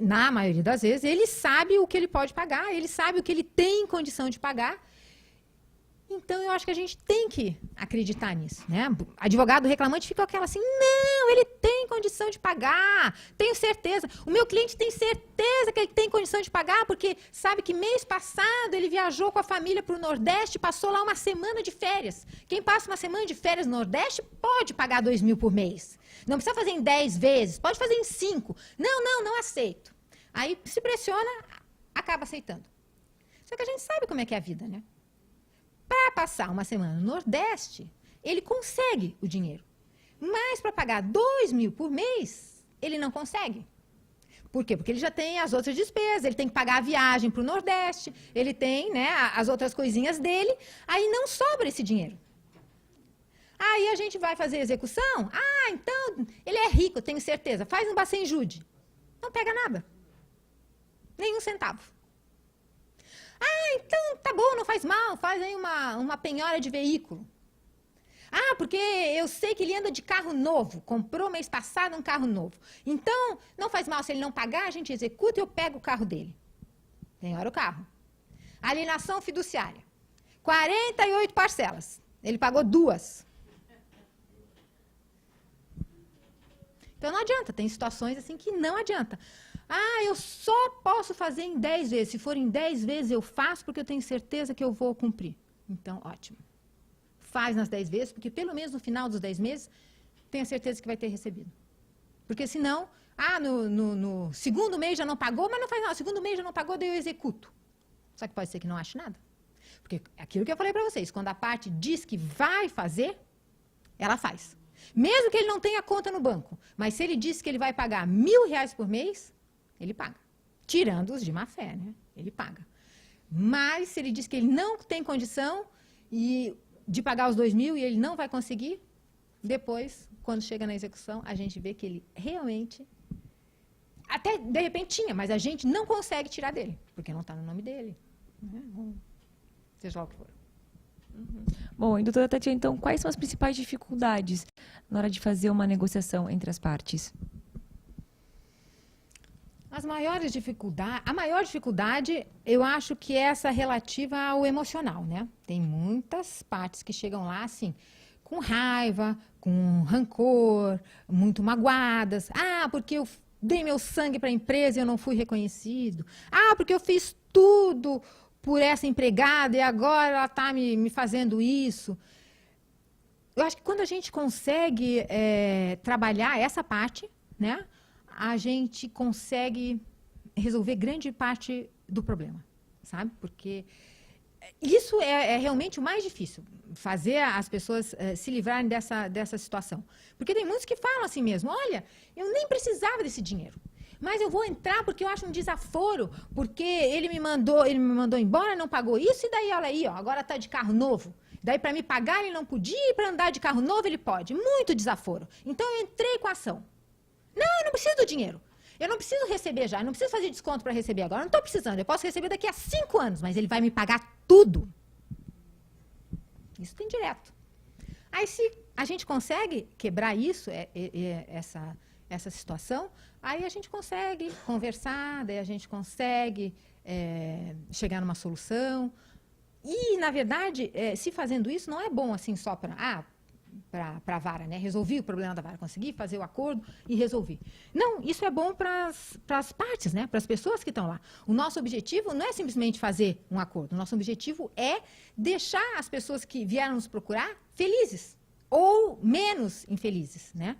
na maioria das vezes, ele sabe o que ele pode pagar, ele sabe o que ele tem condição de pagar. Então, eu acho que a gente tem que acreditar nisso, né? Advogado reclamante fica aquela assim, não, ele tem condição de pagar, tenho certeza. O meu cliente tem certeza que ele tem condição de pagar, porque sabe que mês passado ele viajou com a família para o Nordeste, passou lá uma semana de férias. Quem passa uma semana de férias no Nordeste pode pagar 2 mil por mês. Não precisa fazer em 10 vezes, pode fazer em 5. Não aceito. Aí se pressiona, acaba aceitando. Só que a gente sabe como é que é a vida, né? Para passar uma semana no Nordeste, ele consegue o dinheiro. Mas para pagar 2 mil por mês, ele não consegue. Por quê? Porque ele já tem as outras despesas, ele tem que pagar a viagem para o Nordeste, ele tem, né, as outras coisinhas dele, aí não sobra esse dinheiro. Aí a gente vai fazer execução, então ele é rico, tenho certeza, faz um Bacenjude. Não pega nada. Nenhum centavo. Então tá bom, não faz mal, faz aí uma penhora de veículo. Porque eu sei que ele anda de carro novo, comprou mês passado um carro novo. Então, não faz mal, se ele não pagar, a gente executa e eu pego o carro dele. Penhora o carro. Alienação fiduciária. 48 parcelas. Ele pagou 2. Então não adianta, tem situações assim que não adianta. Eu só posso fazer em 10 vezes. Se for em 10 vezes, eu faço porque eu tenho certeza que eu vou cumprir. Então, ótimo. Faz nas 10 vezes, porque pelo menos no final dos 10 meses, tenha certeza que vai ter recebido. Porque senão, no segundo mês já não pagou, mas não faz nada. No segundo mês já não pagou, daí eu executo. Só que pode ser que não ache nada. Porque aquilo que eu falei para vocês, quando a parte diz que vai fazer, ela faz. Mesmo que ele não tenha conta no banco, mas se ele disse que ele vai pagar R$1.000 por mês, ele paga. Tirando os de má fé, né? Ele paga. Mas se ele diz que ele não tem condição de pagar os 2 mil e ele não vai conseguir, depois, quando chega na execução, a gente vê que ele realmente, até de repente tinha, mas a gente não consegue tirar dele, porque não está no nome dele. Seja lá o que for. Bom, e doutora Tatiana, então, quais são as principais dificuldades na hora de fazer uma negociação entre as partes? A maior dificuldade, eu acho que é essa relativa ao emocional, né? Tem muitas partes que chegam lá, assim, com raiva, com rancor, muito magoadas. Porque eu dei meu sangue para a empresa e eu não fui reconhecido. Porque eu fiz tudo por essa empregada e agora ela está me fazendo isso. Eu acho que quando a gente consegue trabalhar essa parte, né, a gente consegue resolver grande parte do problema, sabe? Porque isso é realmente o mais difícil, fazer as pessoas se livrarem dessa situação. Porque tem muitos que falam assim mesmo, olha, eu nem precisava desse dinheiro, mas eu vou entrar porque eu acho um desaforo, porque ele me mandou embora, não pagou isso, e daí, olha aí, ó, agora está de carro novo. Daí, para me pagar, ele não podia, e para andar de carro novo, ele pode. Muito desaforo. Então, eu entrei com a ação. Não, eu não preciso do dinheiro. Eu não preciso receber já, eu não preciso fazer desconto para receber agora. Eu não estou precisando, eu posso receber daqui a 5 anos, mas ele vai me pagar tudo. Isso tem direto. Aí, se a gente consegue quebrar isso, essa situação, aí a gente consegue conversar, daí a gente consegue chegar numa solução. E, na verdade, se fazendo isso, não é bom assim só para a vara, né? Resolvi o problema da vara, consegui fazer o acordo e resolvi. Não, isso é bom para as partes, né? Para as pessoas que estão lá. O nosso objetivo não é simplesmente fazer um acordo. O nosso objetivo é deixar as pessoas que vieram nos procurar felizes ou menos infelizes, né?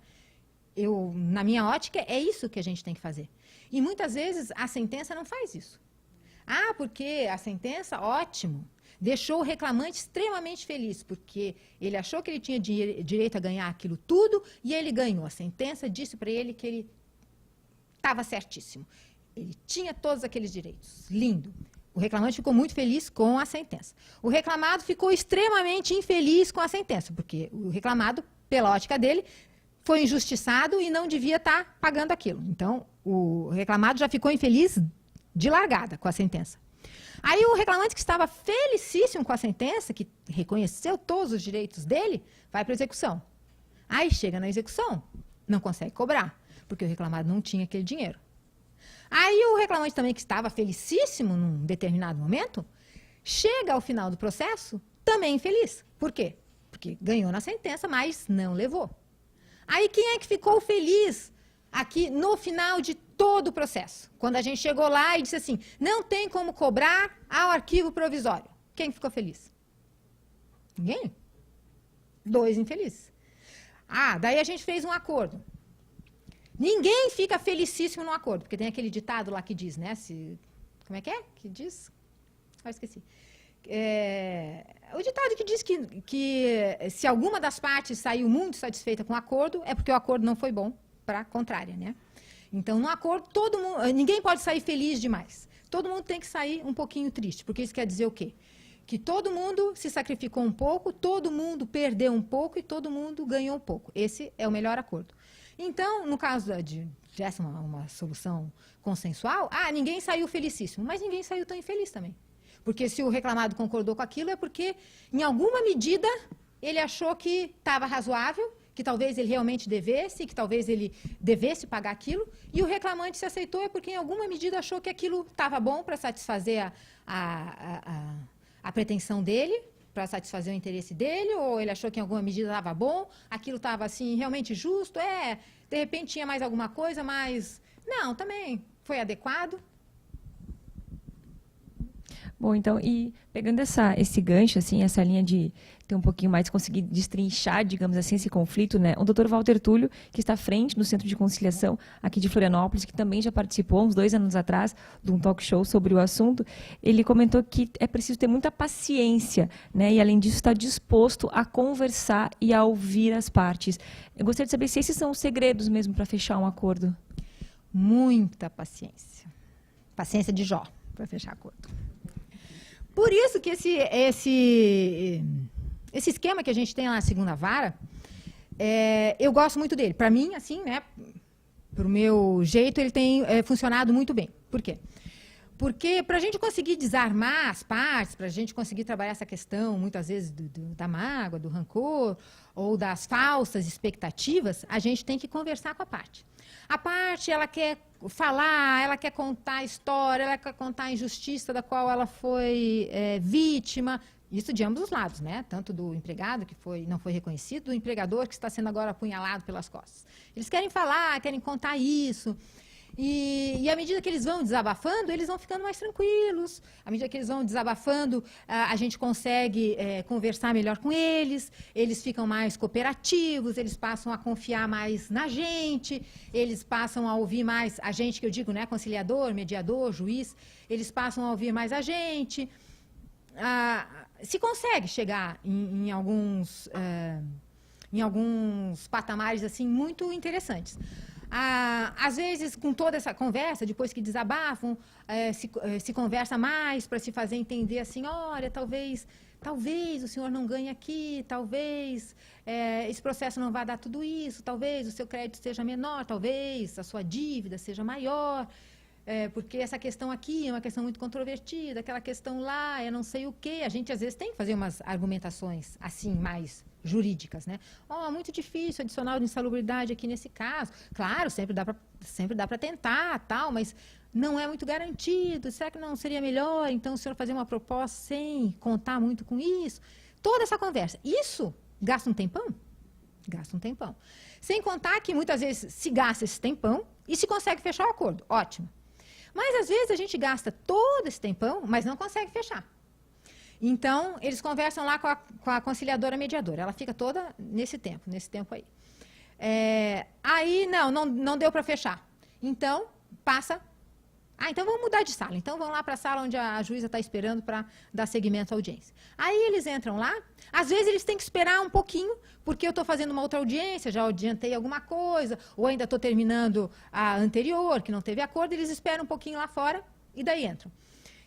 Na minha ótica, é isso que a gente tem que fazer. E muitas vezes a sentença não faz isso. Ah, porque a sentença, ótimo, deixou o reclamante extremamente feliz, porque ele achou que ele tinha direito a ganhar aquilo tudo e ele ganhou. A sentença disse para ele que ele estava certíssimo. Ele tinha todos aqueles direitos. Lindo. O reclamante ficou muito feliz com a sentença. O reclamado ficou extremamente infeliz com a sentença, porque o reclamado, pela ótica dele, foi injustiçado e não devia estar pagando aquilo. Então, o reclamado já ficou infeliz de largada com a sentença. Aí o reclamante que estava felicíssimo com a sentença, que reconheceu todos os direitos dele, vai para a execução. Aí chega na execução, não consegue cobrar, porque o reclamado não tinha aquele dinheiro. Aí o reclamante também que estava felicíssimo num determinado momento, chega ao final do processo também infeliz. Por quê? Porque ganhou na sentença, mas não levou. Aí quem é que ficou feliz aqui no final de todo o processo? Quando a gente chegou lá e disse assim, não tem como cobrar ao arquivo provisório. Quem ficou feliz? Ninguém? 2 infelizes. Ah, daí a gente fez um acordo. Ninguém fica felicíssimo no acordo, porque tem aquele ditado lá que diz, né? Como é que é? Que diz? Ah, esqueci. O ditado que diz que se alguma das partes saiu muito satisfeita com o acordo, é porque o acordo não foi bom para a contrária, né? Então, no acordo, ninguém pode sair feliz demais. Todo mundo tem que sair um pouquinho triste, porque isso quer dizer o quê? Que todo mundo se sacrificou um pouco, todo mundo perdeu um pouco e todo mundo ganhou um pouco. Esse é o melhor acordo. Então, no caso de essa uma solução consensual, ninguém saiu felicíssimo, mas ninguém saiu tão infeliz também. Porque se o reclamado concordou com aquilo, é porque, em alguma medida, ele achou que estava razoável, que talvez ele realmente devesse, que talvez ele devesse pagar aquilo, e o reclamante se aceitou é porque, em alguma medida, achou que aquilo estava bom para satisfazer a pretensão dele, para satisfazer o interesse dele, ou ele achou que em alguma medida estava bom, aquilo estava assim, realmente justo, de repente tinha mais alguma coisa, mas não, também foi adequado. Bom, então, e pegando esse gancho, assim, essa linha de ter um pouquinho mais, conseguir destrinchar, digamos assim, esse conflito, né? O Dr. Walter Túlio, que está à frente no Centro de Conciliação aqui de Florianópolis, que também já participou, uns 2 anos atrás, de um talk show sobre o assunto, ele comentou que é preciso ter muita paciência, né? E, além disso, estar disposto a conversar e a ouvir as partes. Eu gostaria de saber se esses são os segredos mesmo para fechar um acordo. Muita paciência. Paciência de Jó, para fechar acordo. Por isso que esse esquema que a gente tem lá na segunda vara, eu gosto muito dele. Para mim, assim, né, para o meu jeito, ele tem funcionado muito bem. Por quê? Porque para a gente conseguir desarmar as partes, para a gente conseguir trabalhar essa questão, muitas vezes, da mágoa, do rancor, ou das falsas expectativas, a gente tem que conversar com a parte. A parte, ela quer falar, ela quer contar a história, ela quer contar a injustiça da qual ela foi vítima. Isso de ambos os lados, né? Tanto do empregado, que não foi reconhecido, do empregador, que está sendo agora apunhalado pelas costas. Eles querem falar, querem contar isso. E à medida que eles vão desabafando, eles vão ficando mais tranquilos. À medida que eles vão desabafando, a gente consegue conversar melhor com eles. Eles ficam mais cooperativos, eles passam a confiar mais na gente, eles passam a ouvir mais a gente, que eu digo, né, conciliador, mediador, juiz, eles passam a ouvir mais a gente. Se consegue chegar em alguns patamares assim muito interessantes. Às vezes, com toda essa conversa, depois que desabafam, se conversa mais para se fazer entender assim, olha, talvez o senhor não ganhe aqui, talvez esse processo não vá dar tudo isso, talvez o seu crédito seja menor, talvez a sua dívida seja maior, porque essa questão aqui é uma questão muito controvertida, aquela questão lá é não sei o quê. A gente, às vezes, tem que fazer umas argumentações assim, mais jurídicas, né? Muito difícil, adicional de insalubridade aqui nesse caso. Claro, sempre dá para tentar, tal, mas não é muito garantido. Será que não seria melhor, então, o senhor fazer uma proposta sem contar muito com isso? Toda essa conversa. Isso gasta um tempão? Gasta um tempão. Sem contar que, muitas vezes, se gasta esse tempão e se consegue fechar o acordo. Ótimo. Mas, às vezes, a gente gasta todo esse tempão, mas não consegue fechar. Então, eles conversam lá com a conciliadora mediadora. Ela fica toda nesse tempo aí. Aí, não deu para fechar. Então, passa. Então vamos mudar de sala. Então, vamos lá para a sala onde a juíza está esperando para dar seguimento à audiência. Aí, eles entram lá. Às vezes, eles têm que esperar um pouquinho, porque eu estou fazendo uma outra audiência, já adiantei alguma coisa, ou ainda estou terminando a anterior, que não teve acordo. Eles esperam um pouquinho lá fora e daí entram.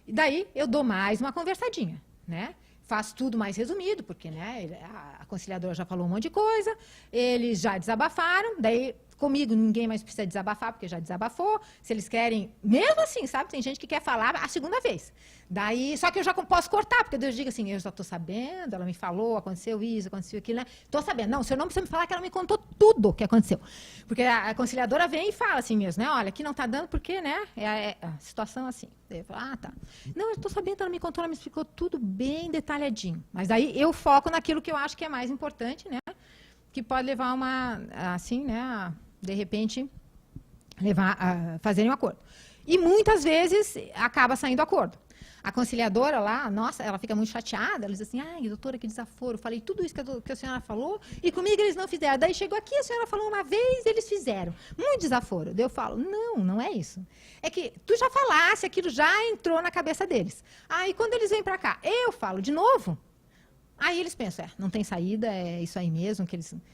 E daí, eu dou mais uma conversadinha. Né? Faço tudo mais resumido, porque, né, a conciliadora já falou um monte de coisa, eles já desabafaram, daí comigo ninguém mais precisa desabafar, porque já desabafou. Se eles querem, mesmo assim, sabe, tem gente que quer falar a segunda vez. Daí, só que eu já posso cortar, porque Deus diga assim, eu já estou sabendo, ela me falou, aconteceu isso, aconteceu aquilo, né? Estou sabendo. Não, o senhor não precisa me falar que ela me contou tudo o que aconteceu. Porque a conciliadora vem e fala assim mesmo, né? Olha, aqui não está dando porque, né, a situação assim. Daí eu falo, tá. Não, eu estou sabendo, ela me contou, ela me explicou tudo bem detalhadinho. Mas daí eu foco naquilo que eu acho que é mais importante, né? Que pode levar assim, né, de repente, fazerem um acordo. E muitas vezes acaba saindo acordo. A conciliadora lá, nossa, ela fica muito chateada, ela diz assim, ai, doutora, que desaforo, falei tudo isso que a senhora falou e comigo eles não fizeram. Daí chegou aqui, a senhora falou uma vez, eles fizeram. Muito desaforo. Daí eu falo, não é isso. É que tu já falasse, aquilo já entrou na cabeça deles. Aí quando eles vêm para cá, eu falo de novo, aí eles pensam, não tem saída, é isso aí mesmo,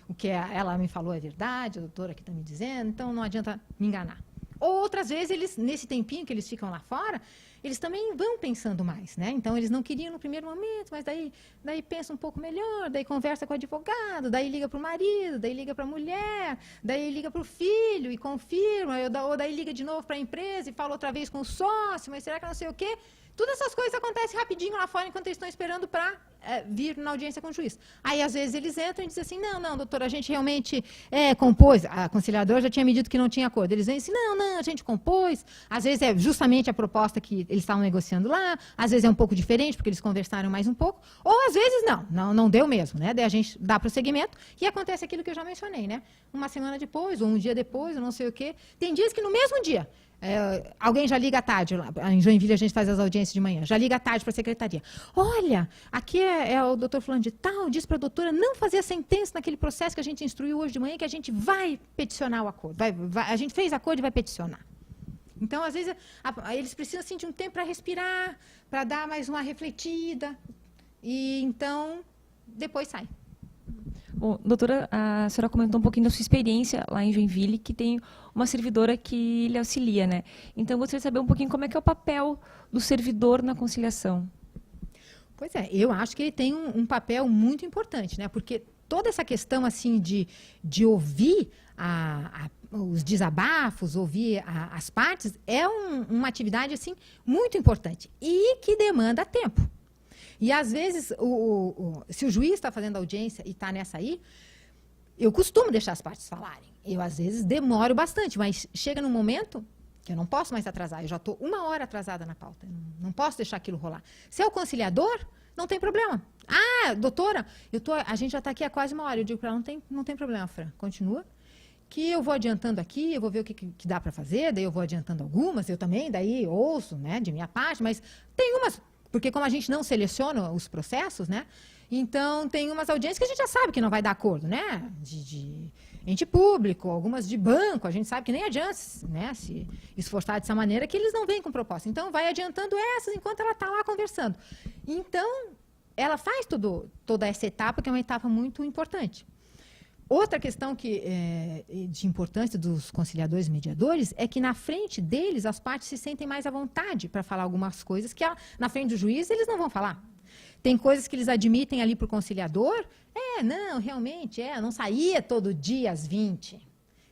o que ela me falou é verdade, a doutora aqui está me dizendo, então não adianta me enganar. Outras vezes, eles, nesse tempinho que eles ficam lá fora, eles também vão pensando mais, né? Então, eles não queriam no primeiro momento, mas daí pensa um pouco melhor, daí conversa com o advogado, daí liga para o marido, daí liga para a mulher, daí liga para o filho e confirma, ou daí liga de novo para a empresa e fala outra vez com o sócio, mas será que não sei o quê? Todas essas coisas acontecem rapidinho lá fora, enquanto eles estão esperando para vir na audiência com o juiz. Aí, às vezes, eles entram e dizem assim, não, doutora, a gente realmente compôs. A conciliadora já tinha me dito que não tinha acordo. Eles dizem assim, não, a gente compôs. Às vezes, é justamente a proposta que eles estavam negociando lá. Às vezes, é um pouco diferente, porque eles conversaram mais um pouco. Ou, às vezes, não deu mesmo, né? Daí a gente dá prosseguimento e acontece aquilo que eu já mencionei, né? Uma semana depois, ou um dia depois, ou não sei o quê. Tem dias que no mesmo dia, alguém já liga à tarde, em Joinville a gente faz as audiências de manhã, já liga à tarde para a secretaria. Olha, aqui é o doutor fulano de tal, diz para a doutora não fazer a sentença naquele processo que a gente instruiu hoje de manhã, que a gente vai peticionar o acordo. A gente fez acordo e vai peticionar. Então, às vezes, eles precisam assim, de um tempo para respirar, para dar mais uma refletida, e então, depois sai. Bom, doutora, a senhora comentou um pouquinho da sua experiência lá em Joinville, que tem uma servidora que lhe auxilia, né? Então, eu gostaria de saber um pouquinho como é que é o papel do servidor na conciliação. Pois é, eu acho que ele tem um papel muito importante, né? Porque toda essa questão, assim, de ouvir os desabafos, ouvir as partes, é uma atividade, assim, muito importante e que demanda tempo. E, às vezes, se o juiz está fazendo audiência e está nessa aí, eu costumo deixar as partes falarem. Eu, às vezes, demoro bastante, mas chega num momento que eu não posso mais atrasar. Eu já estou 1 hora atrasada na pauta. Não posso deixar aquilo rolar. Se é o conciliador, não tem problema. Ah, doutora, a gente já está aqui há quase 1 hora. Eu digo para ela, não tem problema, Fran, continua. que eu vou adiantando aqui, eu vou ver o que dá para fazer, daí eu vou adiantando algumas, eu também, daí ouço, né, de minha parte, mas tem umas, porque como a gente não seleciona os processos, né, então tem umas audiências que a gente já sabe que não vai dar acordo, né, de ente público, algumas de banco, a gente sabe que nem adianta, né, se esforçar dessa maneira, que eles não vêm com proposta. Então, vai adiantando essas enquanto ela está lá conversando. Então, ela faz toda essa etapa, que é uma etapa muito importante. Outra questão de importância dos conciliadores e mediadores é que, na frente deles, as partes se sentem mais à vontade para falar algumas coisas que, na frente do juiz, eles não vão falar. Tem coisas que eles admitem ali para o conciliador. Não, realmente, eu não saía todo dia às 20.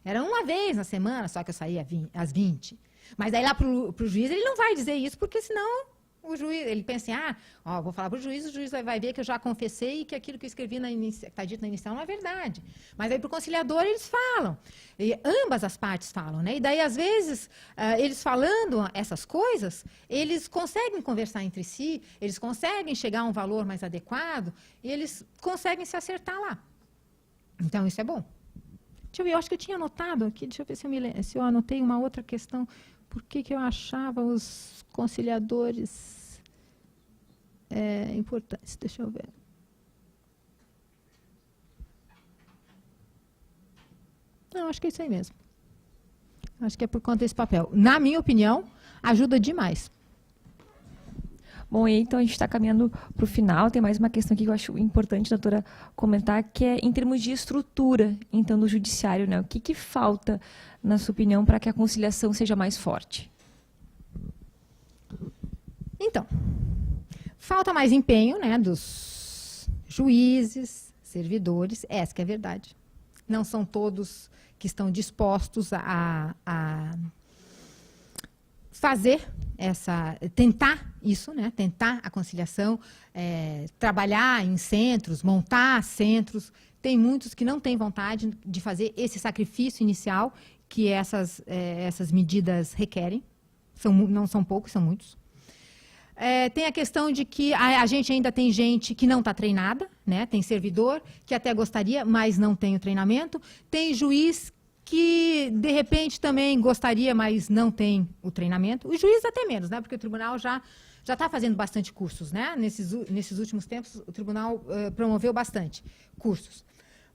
Era uma vez na semana só que eu saía às 20. Mas aí lá para o juiz ele não vai dizer isso, porque senão o juiz, ele pensa assim, vou falar para o juiz vai ver que eu já confessei e que aquilo que eu escrevi que está dito na inicial não é verdade. Mas aí para o conciliador eles falam. E ambas as partes falam, né? E daí, às vezes, eles falando essas coisas, eles conseguem conversar entre si, eles conseguem chegar a um valor mais adequado, e eles conseguem se acertar lá. Então, isso é bom. Deixa eu ver, eu acho que eu tinha anotado aqui, deixa eu ver se eu anotei uma outra questão. Por que eu achava os conciliadores importantes? Deixa eu ver. Não, acho que é isso aí mesmo. Acho que é por conta desse papel. Na minha opinião, ajuda demais. Bom, e então a gente está caminhando para o final. Tem mais uma questão aqui que eu acho importante, doutora, comentar, que é em termos de estrutura, então, do judiciário, né? O que falta, na sua opinião, para que a conciliação seja mais forte? Então, falta mais empenho, né, dos juízes, servidores, essa que é a verdade. Não são todos que estão dispostos a tentar isso, né, tentar a conciliação, trabalhar em centros, montar centros. Tem muitos que não têm vontade de fazer esse sacrifício inicial que essas medidas requerem. Não são poucos, são muitos. Tem a questão de que a gente ainda tem gente que não está treinada, né? Tem servidor que até gostaria, mas não tem o treinamento. Tem juiz que, de repente, também gostaria, mas não tem o treinamento. O juiz até menos, né? Porque o tribunal já está fazendo bastante cursos, né? Nesses últimos tempos, o tribunal promoveu bastante cursos.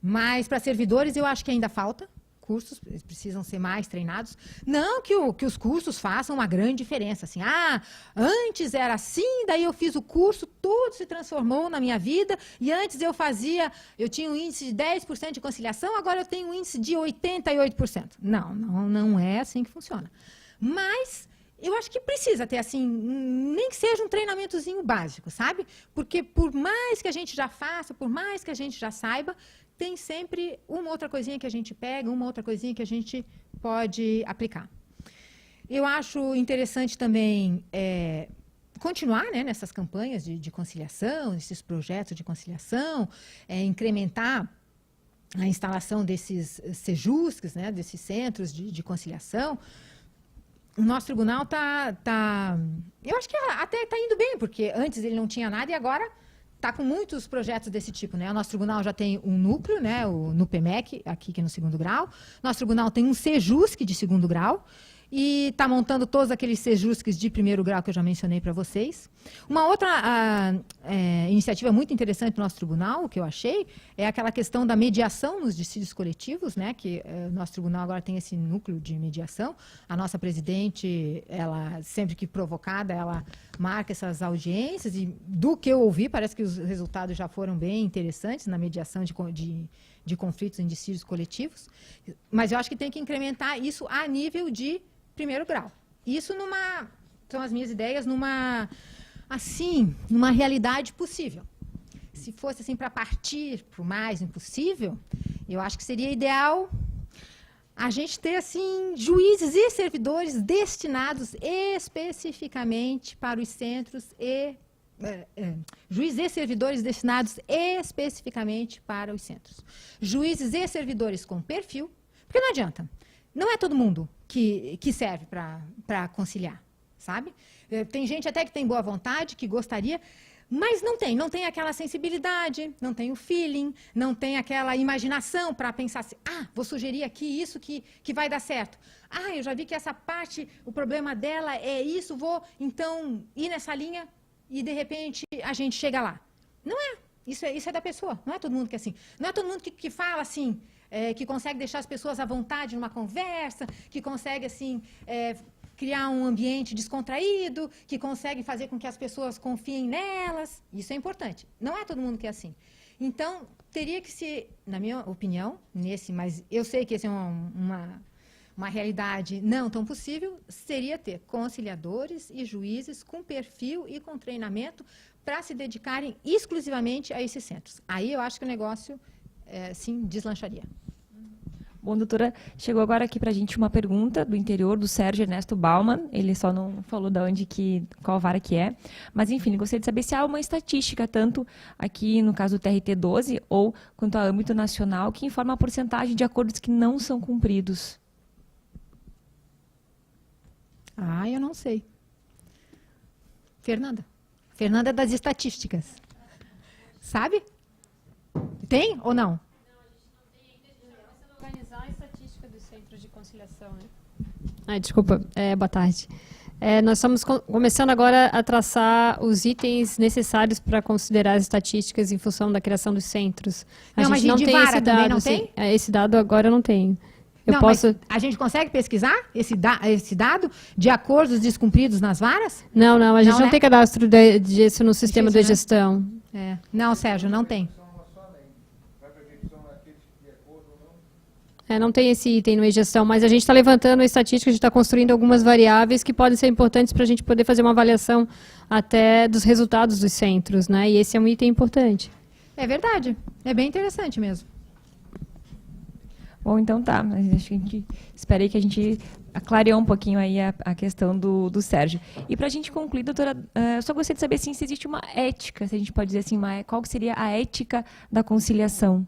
Mas, para servidores, eu acho que ainda falta cursos, eles precisam ser mais treinados. Não que os cursos façam uma grande diferença. Assim, antes era assim, daí eu fiz o curso, tudo se transformou na minha vida, e antes eu tinha um índice de 10% de conciliação, agora eu tenho um índice de 88%. Não é assim que funciona. Mas eu acho que precisa ter, assim, nem que seja um treinamentozinho básico, sabe? Porque por mais que a gente já faça, por mais que a gente já saiba, tem sempre uma outra coisinha que a gente pega, uma outra coisinha que a gente pode aplicar. Eu acho interessante também continuar, né, nessas campanhas de conciliação, nesses projetos de conciliação, incrementar a instalação desses CEJUSCs, né, desses centros de conciliação. O nosso tribunal eu acho que até está indo bem, porque antes ele não tinha nada e agora está com muitos projetos desse tipo, né? O nosso tribunal já tem um núcleo, né? O NUPEMEC, aqui que é no 2º grau. Nosso tribunal tem um CEJUSC de 2º grau. E está montando todos aqueles CEJUSCs de 1º grau que eu já mencionei para vocês. Uma outra iniciativa muito interessante do nosso tribunal, que eu achei, é aquela questão da mediação nos dissídios coletivos, né? Que o nosso tribunal agora tem esse núcleo de mediação. A nossa presidente, ela, sempre que provocada, ela marca essas audiências. E do que eu ouvi, parece que os resultados já foram bem interessantes na mediação de conflitos em dissídios coletivos. Mas eu acho que tem que incrementar isso a nível de 1º grau. Isso são as minhas ideias numa realidade possível. Se fosse assim para partir para o mais impossível, eu acho que seria ideal a gente ter assim juízes e servidores destinados especificamente para os centros juízes e servidores destinados especificamente para os centros. Juízes e servidores com perfil, porque não adianta. Não é todo mundo que serve para conciliar, sabe? Tem gente até que tem boa vontade, que gostaria, Mas não tem aquela sensibilidade, não tem o feeling, não tem aquela imaginação para pensar assim, vou sugerir aqui isso que vai dar certo. Eu já vi que essa parte, o problema dela é isso, vou então ir nessa linha e de repente a gente chega lá. Não é, isso é da pessoa, não é todo mundo que é assim. Não é todo mundo que fala assim, que consegue deixar as pessoas à vontade numa conversa, que consegue assim... criar um ambiente descontraído, que consegue fazer com que as pessoas confiem nelas. Isso é importante. Não é todo mundo que é assim. Então, teria que se, na minha opinião, mas eu sei que essa é uma realidade não tão possível, seria ter conciliadores e juízes com perfil e com treinamento para se dedicarem exclusivamente a esses centros. Aí eu acho que o negócio, sim, deslancharia. Bom, doutora, chegou agora aqui para a gente uma pergunta do interior do Sérgio Ernesto Bauman. Ele só não falou qual vara que é. Mas, enfim, gostaria de saber se há uma estatística, tanto aqui no caso do TRT-12 ou quanto a âmbito nacional, que informa a porcentagem de acordos que não são cumpridos. Eu não sei. Fernanda é das estatísticas. Sabe? Tem ou não? Organizar a estatística dos centros de conciliação, né? Desculpa, boa tarde. Nós estamos começando agora a traçar os itens necessários para considerar as estatísticas em função da criação dos centros. A gente não tem esse dado. Não tem? Esse dado agora eu não tenho. Mas a gente consegue pesquisar esse dado de acordos descumpridos nas varas? Não, a gente não tem cadastro disso no sistema de gestão. Não, Sérgio, não tem. Não tem esse item no e-gestão, mas a gente está levantando a estatística, a gente está construindo algumas variáveis que podem ser importantes para a gente poder fazer uma avaliação até dos resultados dos centros, né? E esse é um item importante. É verdade, é bem interessante mesmo. Bom, então tá, mas acho que espera aí que a gente clareou um pouquinho aí a questão do Sérgio. E para a gente concluir, doutora, eu só gostaria de saber assim, se existe uma ética, se a gente pode dizer assim, qual seria a ética da conciliação?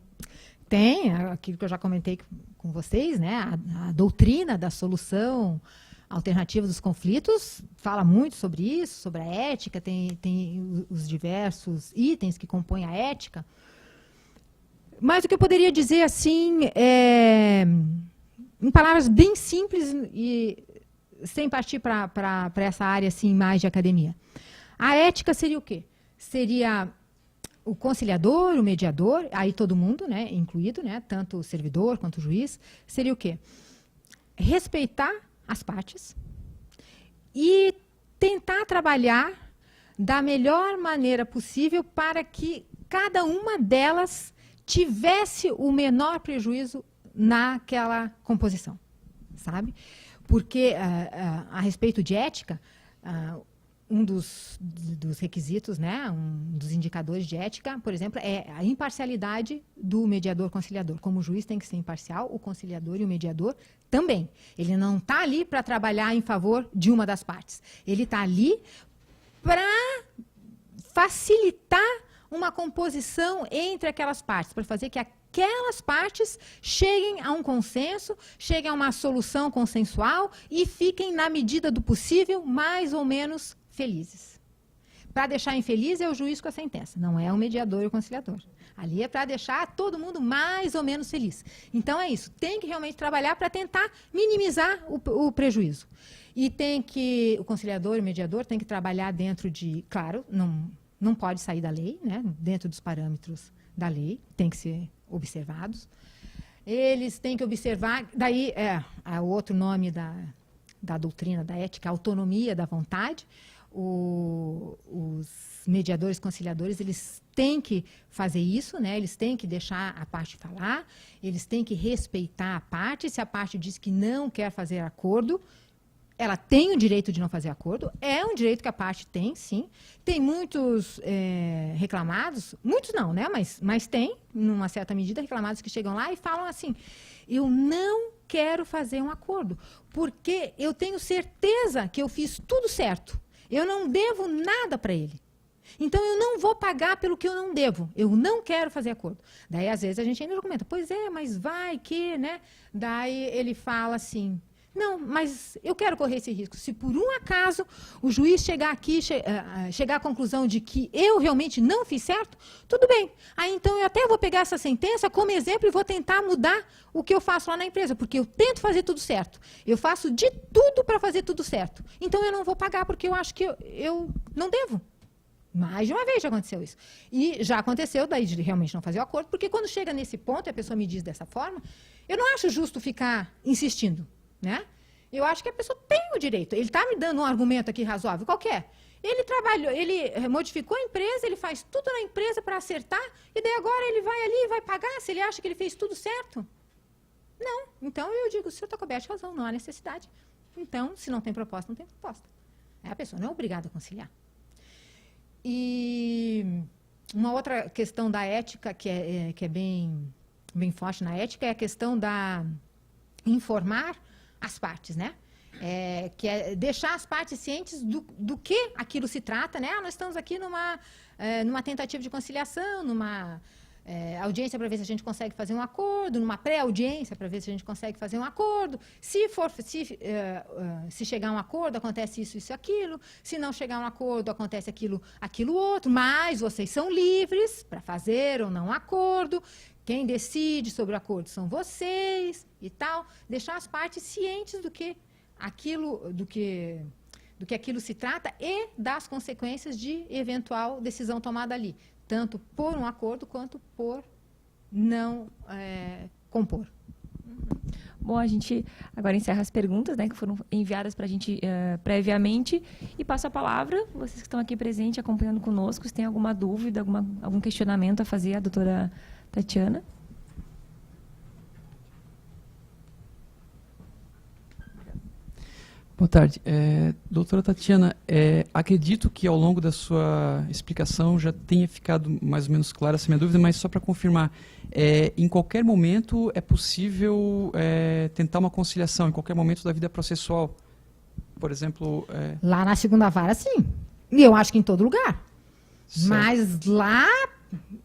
Tem, aquilo que eu já comentei com vocês, né? A doutrina da solução alternativa dos conflitos fala muito sobre isso, sobre a ética, tem os diversos itens que compõem a ética. Mas o que eu poderia dizer, assim, em palavras bem simples e sem partir para essa área assim, mais de academia. A ética seria o quê? Seria o conciliador, o mediador, aí todo mundo, né, incluído, né, tanto o servidor quanto o juiz, seria o quê? Respeitar as partes e tentar trabalhar da melhor maneira possível para que cada uma delas tivesse o menor prejuízo naquela composição, sabe? Porque, a respeito de ética, um dos requisitos, né, um dos indicadores de ética, por exemplo, é a imparcialidade do mediador conciliador. Como o juiz tem que ser imparcial, o conciliador e o mediador também. Ele não está ali para trabalhar em favor de uma das partes. Ele está ali para facilitar uma composição entre aquelas partes, para fazer que aquelas partes cheguem a um consenso, cheguem a uma solução consensual e fiquem, na medida do possível, mais ou menos felizes. Para deixar infeliz é o juiz com a sentença, não é o mediador e o conciliador. Ali é para deixar todo mundo mais ou menos feliz. Então é isso, tem que realmente trabalhar para tentar minimizar o prejuízo. E o conciliador e o mediador tem que trabalhar dentro de, claro, não pode sair da lei, né, dentro dos parâmetros da lei, tem que ser observados. Eles têm que observar, daí o outro nome da doutrina, da ética, a autonomia da vontade. Os mediadores, conciliadores, eles têm que fazer isso, né? Eles têm que deixar a parte falar, eles têm que respeitar a parte. Se a parte diz que não quer fazer acordo, ela tem o direito de não fazer acordo, é um direito que a parte tem, sim. Tem muitos reclamados, muitos não, né? Mas tem, numa certa medida, reclamados que chegam lá e falam assim, eu não quero fazer um acordo, porque eu tenho certeza que eu fiz tudo certo. Eu não devo nada para ele. Então, eu não vou pagar pelo que eu não devo. Eu não quero fazer acordo. Daí, às vezes, a gente ainda argumenta, pois é, mas vai que, né? Daí, ele fala assim, Não, mas eu quero correr esse risco. Se por um acaso o juiz chegar aqui, chegar à conclusão de que eu realmente não fiz certo, tudo bem. Aí então eu até vou pegar essa sentença como exemplo e vou tentar mudar o que eu faço lá na empresa, porque eu tento fazer tudo certo. Eu faço de tudo para fazer tudo certo. Então eu não vou pagar porque eu acho que eu não devo. Mais de uma vez já aconteceu isso. E já aconteceu daí de realmente não fazer o acordo, porque quando chega nesse ponto e a pessoa me diz dessa forma, eu não acho justo ficar insistindo. Né? Eu acho que a pessoa tem o direito. Ele está me dando um argumento aqui razoável, qualquer. Ele trabalhou, ele modificou a empresa, ele faz tudo na empresa para acertar, e daí agora ele vai ali e vai pagar se ele acha que ele fez tudo certo. Não. Então eu digo, o senhor está coberto de razão, não há necessidade. Então, se não tem proposta, não tem proposta. A pessoa não é obrigada a conciliar. E uma outra questão da ética, que é bem forte na ética, é a questão da informar as partes, né? Que é deixar as partes cientes do que aquilo se trata, né? Nós estamos aqui numa tentativa de conciliação, numa audiência para ver se a gente consegue fazer um acordo, numa pré-audiência para ver se a gente consegue fazer um acordo. Se chegar a um acordo, acontece isso, isso e aquilo. Se não chegar a um acordo, acontece aquilo, outro. Mas vocês são livres para fazer ou não acordo. Quem decide sobre o acordo são vocês e tal. Deixar as partes cientes do que aquilo se trata e das consequências de eventual decisão tomada ali. Tanto por um acordo quanto por não compor. Bom, a gente agora encerra as perguntas, né, que foram enviadas para a gente previamente e passo a palavra. Vocês que estão aqui presentes, acompanhando conosco, se tem alguma dúvida, algum questionamento a fazer à doutora Tatiana. Boa tarde. Doutora Tatiana, acredito que ao longo da sua explicação já tenha ficado mais ou menos clara essa minha dúvida, mas só para confirmar, em qualquer momento é possível tentar uma conciliação, em qualquer momento da vida processual? Por exemplo... Lá na segunda vara, sim. E eu acho que em todo lugar. Certo. Mas lá,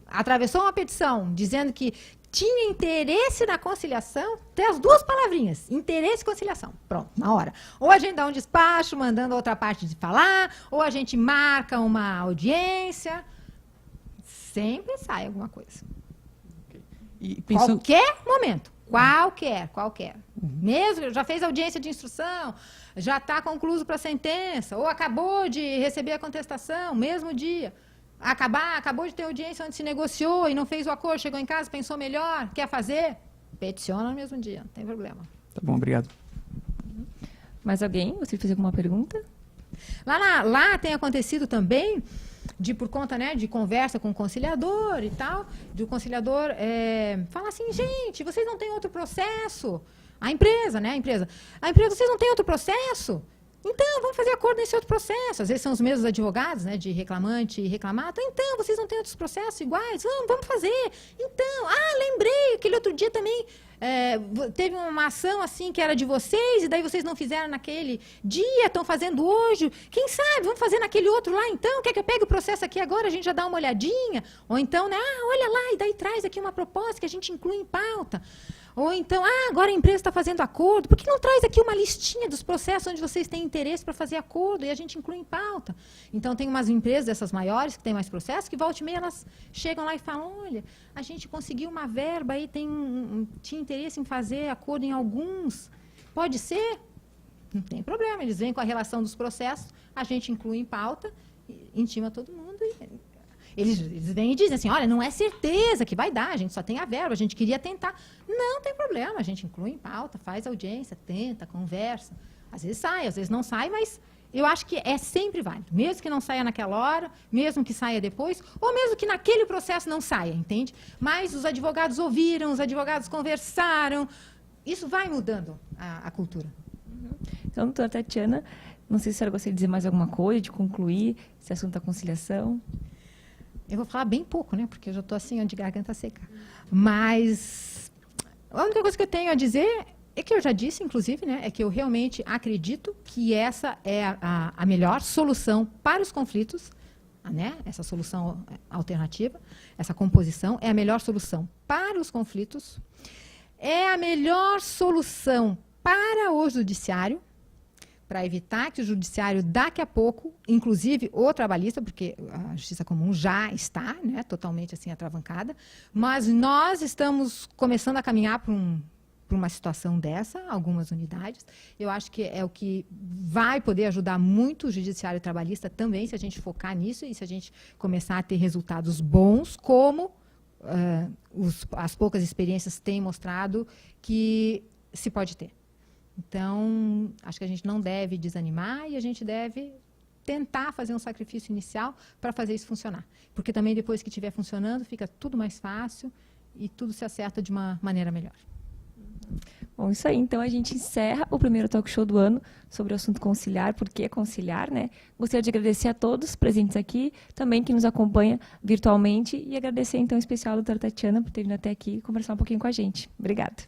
atravessou uma petição dizendo que tinha interesse na conciliação, tem as duas palavrinhas, interesse e conciliação. Pronto, na hora. Ou a gente dá um despacho, mandando a outra parte de falar, ou a gente marca uma audiência. Sempre sai alguma coisa. Okay. E pensando... Qualquer momento. Qualquer. Mesmo, já fez audiência de instrução, já está concluído para a sentença, ou acabou de receber a contestação, mesmo dia. Acabou de ter audiência onde se negociou e não fez o acordo, chegou em casa, pensou melhor, quer fazer, peticiona no mesmo dia, não tem problema. Tá bom, obrigado. Mais alguém? Você fez alguma pergunta? Lá tem acontecido também, por conta, né, de conversa com o conciliador e tal, do conciliador falar assim, gente, vocês não têm outro processo? A empresa, vocês não têm outro processo? Então, vamos fazer acordo nesse outro processo. Às vezes são os mesmos advogados, né, de reclamante e reclamado. Então, vocês não têm outros processos iguais? Vamos fazer. Então, lembrei, aquele outro dia também teve uma ação assim que era de vocês, e daí vocês não fizeram naquele dia, estão fazendo hoje. Quem sabe, vamos fazer naquele outro lá então? Quer que eu pegue o processo aqui agora, a gente já dá uma olhadinha? Ou então, né, olha lá, e daí traz aqui uma proposta que a gente inclui em pauta. Ou então, agora a empresa está fazendo acordo, por que não traz aqui uma listinha dos processos onde vocês têm interesse para fazer acordo e a gente inclui em pauta? Então, tem umas empresas dessas maiores que têm mais processos, que volta e meia elas chegam lá e falam, olha, a gente conseguiu uma verba aí, tinha interesse em fazer acordo em alguns. Pode ser? Não tem problema, eles vêm com a relação dos processos, a gente inclui em pauta, intima todo mundo e... Eles vêm e dizem assim, olha, não é certeza que vai dar, a gente só tem a verba, a gente queria tentar. Não tem problema, a gente inclui em pauta, faz audiência, tenta, conversa. Às vezes sai, às vezes não sai, mas eu acho que é sempre válido. Mesmo que não saia naquela hora, mesmo que saia depois, ou mesmo que naquele processo não saia, entende? Mas os advogados ouviram, os advogados conversaram. Isso vai mudando a cultura. Então, doutora Tatiana, não sei se a senhora gostaria de dizer mais alguma coisa, de concluir esse assunto da conciliação. Eu vou falar bem pouco, né? Porque eu já estou assim, de garganta seca. Mas a única coisa que eu tenho a dizer é que eu já disse, inclusive, né? É que eu realmente acredito que essa é a melhor solução para os conflitos, né? Essa solução alternativa, essa composição é a melhor solução para os conflitos, é a melhor solução para o judiciário, para evitar que o judiciário, daqui a pouco, inclusive o trabalhista, porque a justiça comum já está, né, totalmente assim atravancada, mas nós estamos começando a caminhar para uma situação dessa, algumas unidades. Eu acho que é o que vai poder ajudar muito o judiciário trabalhista também, se a gente focar nisso e se a gente começar a ter resultados bons, como as poucas experiências têm mostrado que se pode ter. Então, acho que a gente não deve desanimar e a gente deve tentar fazer um sacrifício inicial para fazer isso funcionar. Porque também depois que estiver funcionando, fica tudo mais fácil e tudo se acerta de uma maneira melhor. Bom, isso aí. Então, a gente encerra o primeiro talk show do ano sobre o assunto conciliar, por que conciliar, né? Gostaria de agradecer a todos presentes aqui, também que nos acompanha virtualmente, e agradecer, então, em especial a doutora Tatiana por ter vindo até aqui e conversar um pouquinho com a gente. Obrigada.